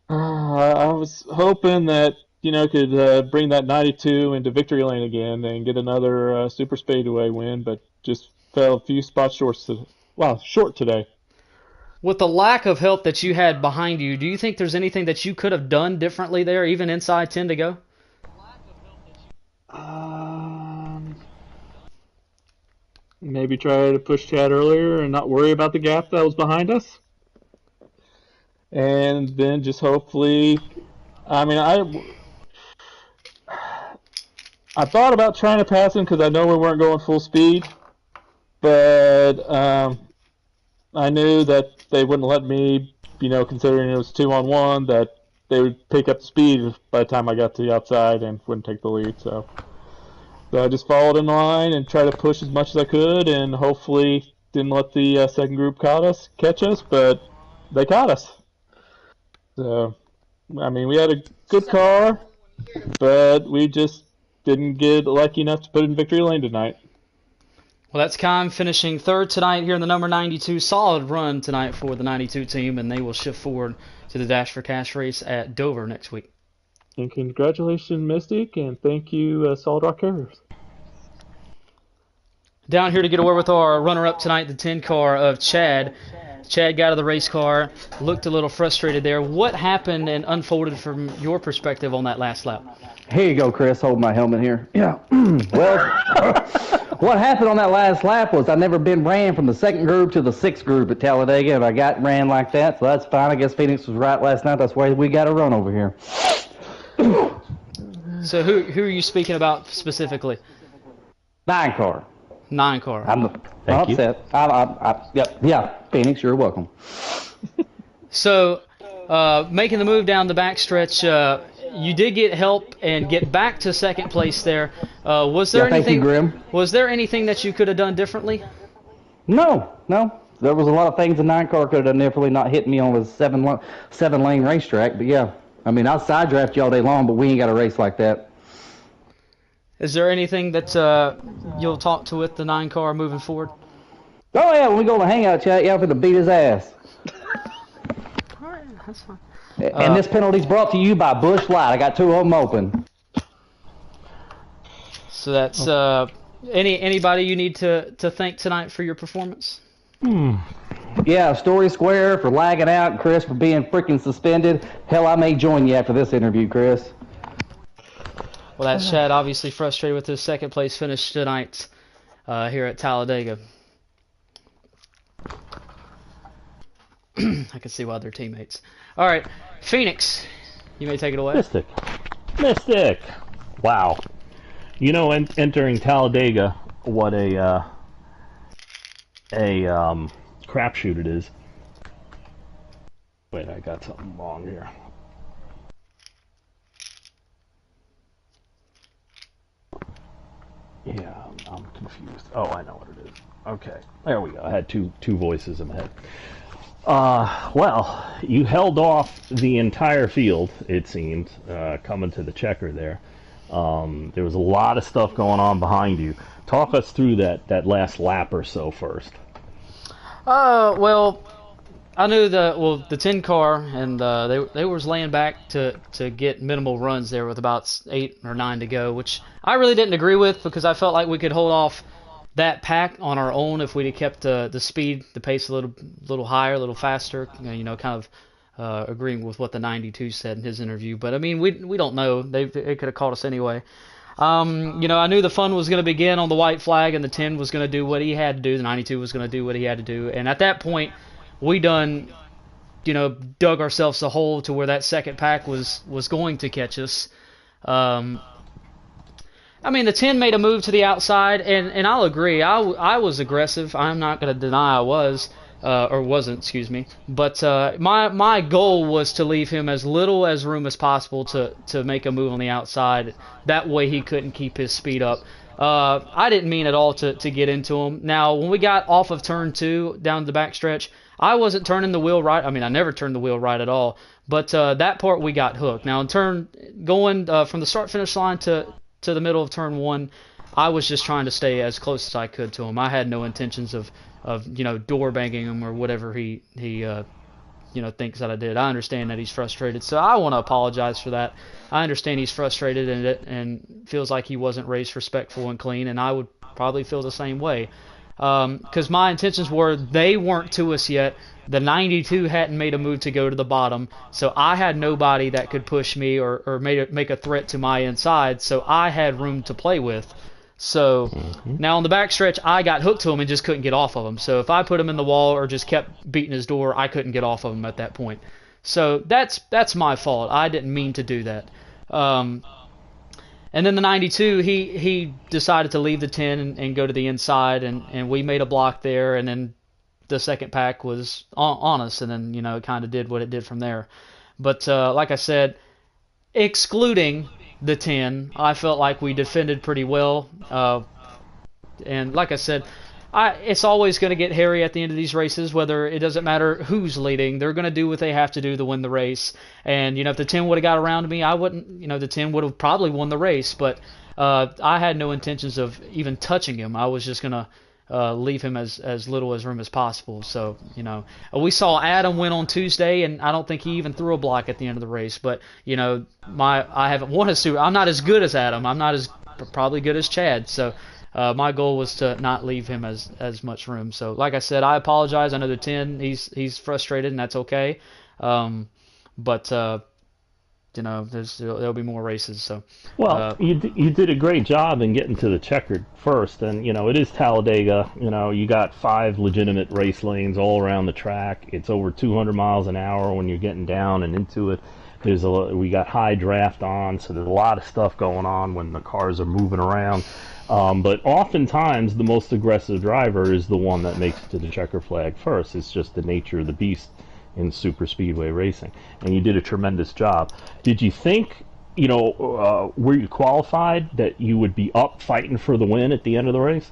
I was hoping that, could bring that 92 into victory lane again and get another Super Speedway win, but just fell a few spots short today.
With the lack of help that you had behind you, do you think there's anything that you could have done differently there, even inside 10 to go?
Maybe try to push Chad earlier and not worry about the gap that was behind us. And then just hopefully, I thought about trying to pass him because I know we weren't going full speed, but I knew that they wouldn't let me, considering it was 2-on-1, that they would pick up the speed by the time I got to the outside and wouldn't take the lead. So I just followed in line and tried to push as much as I could, and hopefully didn't let the second group catch us, but they caught us. So, we had a good car, but we just didn't get lucky enough to put it in victory lane tonight.
Well, that's Kime finishing third tonight here in the number 92. Solid run tonight for the 92 team, and they will shift forward to the Dash for Cash race at Dover next week.
And congratulations, Mystic, and thank you, Solid Rock Carriers.
Down here to get a word with our runner-up tonight, the 10 car of Chad. Chad got out of the race car, looked a little frustrated there. What happened and unfolded from your perspective on that last lap?
Here you go, Chris. Hold my helmet here. Yeah. Well, what happened on that last lap was I never been ran from the second group to the sixth group at Talladega, and I got ran like that, so that's fine. I guess Phoenix was right last night. That's why we got a run over here.
So who are you speaking about specifically?
9 car.
9 car.
I'm upset. Yeah, Phoenix, you're welcome.
So, making the move down the backstretch, you did get help and get back to second place there. Was there anything?
Thank you, Grim.
Was there anything that you could have done differently?
No. There was a lot of things the 9 car could have done differently, not hitting me on a 7-lane racetrack. But yeah, I'll side draft you all day long, but we ain't got a race like that.
Is there anything that you'll talk to with the 9 car moving forward?
Oh yeah, when we go to the hangout chat, I'm gonna beat his ass.
All right, that's fine.
And this penalty's brought to you by Busch Light. I got 2 of them open.
So that's anybody you need to thank tonight for your performance?
Yeah, Story Square for lagging out, and Chris for being freaking suspended. Hell, I may join you after this interview, Chris.
Well, that's Chad obviously frustrated with his second place finish tonight here at Talladega. I can see why they're teammates. All right, Phoenix, you may take it away.
Mystic. Wow. Entering Talladega, what a crapshoot it is. Wait, I got something wrong here. Yeah, I'm confused. Oh, I know what it is. Okay, there we go. I had two voices in my head. Well, you held off the entire field, it seemed, coming to the checker there. There was a lot of stuff going on behind you. Talk us through that last lap or so first.
Well, I knew the 10 car, and they was laying back to get minimal runs there with about 8 or 9 to go, which I really didn't agree with because I felt like we could hold off that pack on our own if we'd have kept the speed, the pace a little higher, a little faster, kind of agreeing with what the 92 said in his interview. But I mean, we don't know. It could have caught us anyway. I knew the fun was going to begin on the white flag, and the 10 was going to do what he had to do. The 92 was going to do what he had to do. And at that point, we done, dug ourselves a hole to where that second pack was going to catch us. I mean, the 10 made a move to the outside, and I'll agree. I was aggressive. I'm not going to deny I was, or wasn't, excuse me. But my goal was to leave him as little as room as possible to make a move on the outside. That way he couldn't keep his speed up. I didn't mean at all to get into him. Now, when we got off of turn 2 down the backstretch, I wasn't turning the wheel right. I mean, I never turned the wheel right at all. But that part we got hooked. Now, going from the start-finish line to the middle of turn 1, I was just trying to stay as close as I could to him. I had no intentions of door banging him or whatever he thinks that I did. I understand that he's frustrated, so I want to apologize for that. I understand he's frustrated and feels like he wasn't raised respectful and clean, and I would probably feel the same way. Because my intentions were they weren't to us yet. The 92 hadn't made a move to go to the bottom, so I had nobody that could push me or make a threat to my inside, so I had room to play with. So now on the backstretch, I got hooked to him and just couldn't get off of him. So if I put him in the wall or just kept beating his door, I couldn't get off of him at that point. So that's my fault. I didn't mean to do that. And then the 92, he decided to leave the 10 and go to the inside, and we made a block there, and then the second pack was on us, and then, it kind of did what it did from there. But like I said, excluding the 10, I felt like we defended pretty well. And like I said, it's always going to get hairy at the end of these races, whether it doesn't matter who's leading. They're going to do what they have to do to win the race. And, if the 10 would have got around me, I wouldn't, the 10 would have probably won the race. But I had no intentions of even touching him. I was just going to leave him as little as room as possible. So, we saw Adam win on Tuesday, and I don't think he even threw a block at the end of the race. But, I haven't won a Super. I'm not as good as Adam. I'm not as probably good as Chad. So, my goal was to not leave him as much room. So, like I said, I apologize. I know the 10, he's frustrated, and that's okay. But there'll be more races. So,
well, you did a great job in getting to the checkered first, and it is Talladega. You got 5 legitimate race lanes all around the track. It's over 200 miles an hour when you're getting down and into it. We got high draft on, so there's a lot of stuff going on when the cars are moving around. But oftentimes, the most aggressive driver is the one that makes it to the checker flag first. It's just the nature of the beast in super speedway racing. And you did a tremendous job. Did you think, were you qualified that you would be up fighting for the win at the end of the race?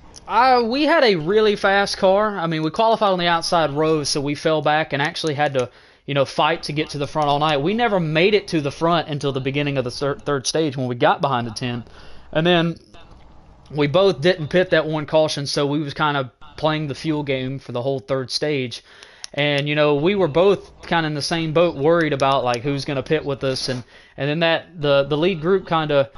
We had a really fast car. I mean, we qualified on the outside row, so we fell back and actually had to fight to get to the front all night. We never made it to the front until the beginning of the third stage when we got behind the 10. And then we both didn't pit that one caution, so we was kind of playing the fuel game for the whole third stage. And, we were both kind of in the same boat, worried about, like, who's going to pit with us. And then the lead group kind of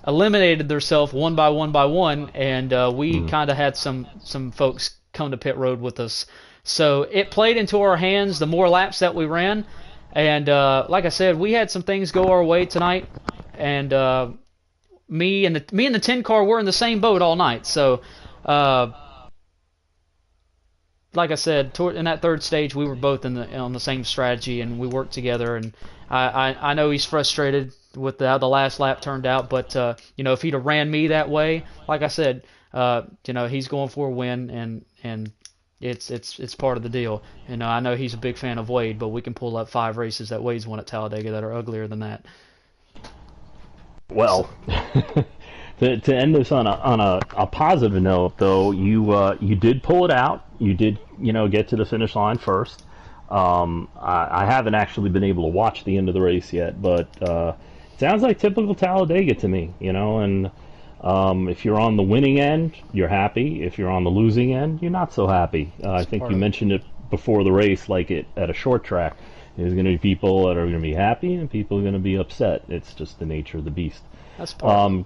eliminated themselves one by one, and we kind of had some folks come to pit road with us. So it played into our hands the more laps that we ran. And like I said, we had some things go our way tonight. And me and the 10 car were in the same boat all night. So like I said, in that third stage, we were both on the same strategy, and we worked together. And I know he's frustrated with how the last lap turned out, but if he'd have ran me that way, like I said, he's going for a win, and it's part of the deal. I know he's a big fan of Wade, but we can pull up 5 races that Wade's won at Talladega that are uglier than that.
Well, to end this on a positive note, though, you did pull it out. You did get to the finish line first. I haven't actually been able to watch the end of the race yet, but it sounds like typical Talladega to me, you know. And if you're on the winning end, you're happy. If you're on the losing end, you're not so happy. I think you mentioned it before the race, like it at a short track. There's going to be people that are going to be happy and people are going to be upset. It's just the nature of the beast.
That's part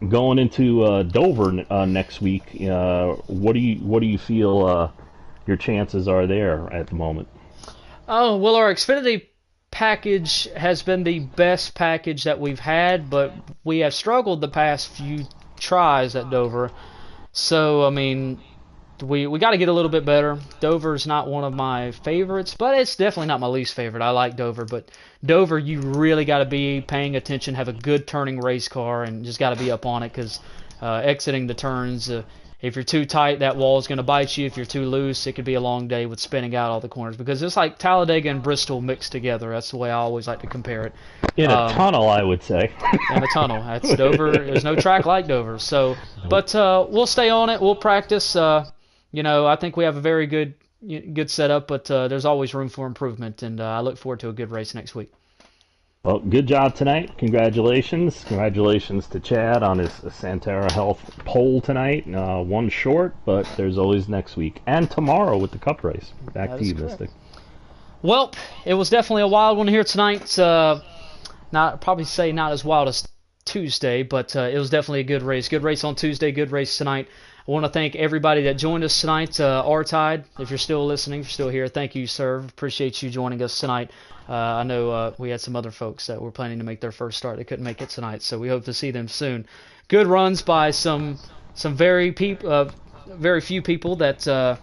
Going into Dover next week, what do you feel your chances are there at the moment?
Oh, well, our Xfinity package has been the best package that we've had, but we have struggled the past few tries at Dover. So, I mean, we got to get a little bit better. Dover's not one of my favorites, but it's definitely not my least favorite. I like Dover, but Dover, you really got to be paying attention, have a good turning race car, and just got to be up on it because exiting the turns, if you're too tight, that wall is going to bite you. If you're too loose, it could be a long day with spinning out all the corners because it's like Talladega and Bristol mixed together. That's the way I always like to compare it.
In a tunnel, I would say.
In a tunnel. That's Dover. There's no track like Dover. So, but we'll stay on it. We'll practice. You know, I think we have a very good setup, but there's always room for improvement, and I look forward to a good race next week.
Well, good job tonight. Congratulations. Congratulations to Chad on his Santara Health pole tonight. One short, but there's always next week. And tomorrow with the Cup race. Back to you, Mystic.
Well, it was definitely a wild one here tonight. Probably say not as wild as Tuesday, but it was definitely a good race. Good race on Tuesday, good race tonight. I want to thank everybody that joined us tonight. R-Tide, if you're still listening, if you're still here, thank you, sir. Appreciate you joining us tonight. I know we had some other folks that were planning to make their first start. They couldn't make it tonight, so we hope to see them soon. Good runs by some very few people that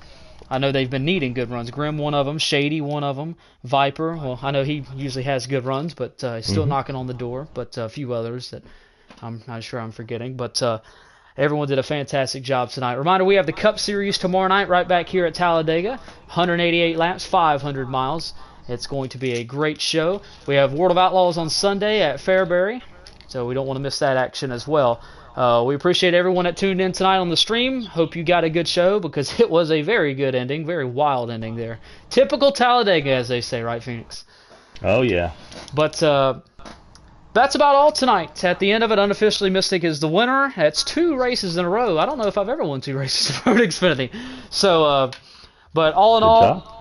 I know they've been needing good runs. Grim, one of them. Shady, one of them. Viper, well, I know he usually has good runs, but he's still knocking on the door. But a few others that I'm not sure I'm forgetting. But everyone did a fantastic job tonight. Reminder, we have the Cup Series tomorrow night right back here at Talladega. 188 laps, 500 miles. It's going to be a great show. We have World of Outlaws on Sunday at Fairbury, so we don't want to miss that action as well. We appreciate everyone that tuned in tonight on the stream. Hope you got a good show because it was a very good ending, very wild ending there. Typical Talladega, as they say, right, Phoenix?
Oh, yeah.
But that's about all tonight. At the end of it, unofficially, Mystic is the winner. That's 2 races in a row. I don't know if I've ever won 2 races in a row at Xfinity. So, but all in all,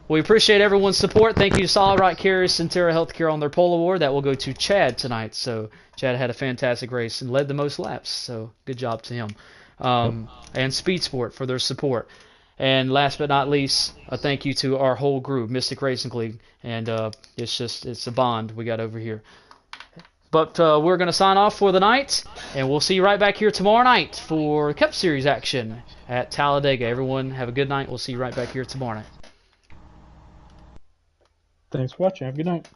we appreciate everyone's support. Thank you to Solid Rock Carriers, Santara Healthcare on their pole award. That will go to Chad tonight. So Chad had a fantastic race and led the most laps. So good job to him. And Speed Sport for their support. And last but not least, a thank you to our whole group, Mystic Racing League. And it's a bond we got over here. But we're going to sign off for the night, and we'll see you right back here tomorrow night for Cup Series action at Talladega. Everyone, have a good night. We'll see you right back here tomorrow night.
Thanks for watching. Have a good night.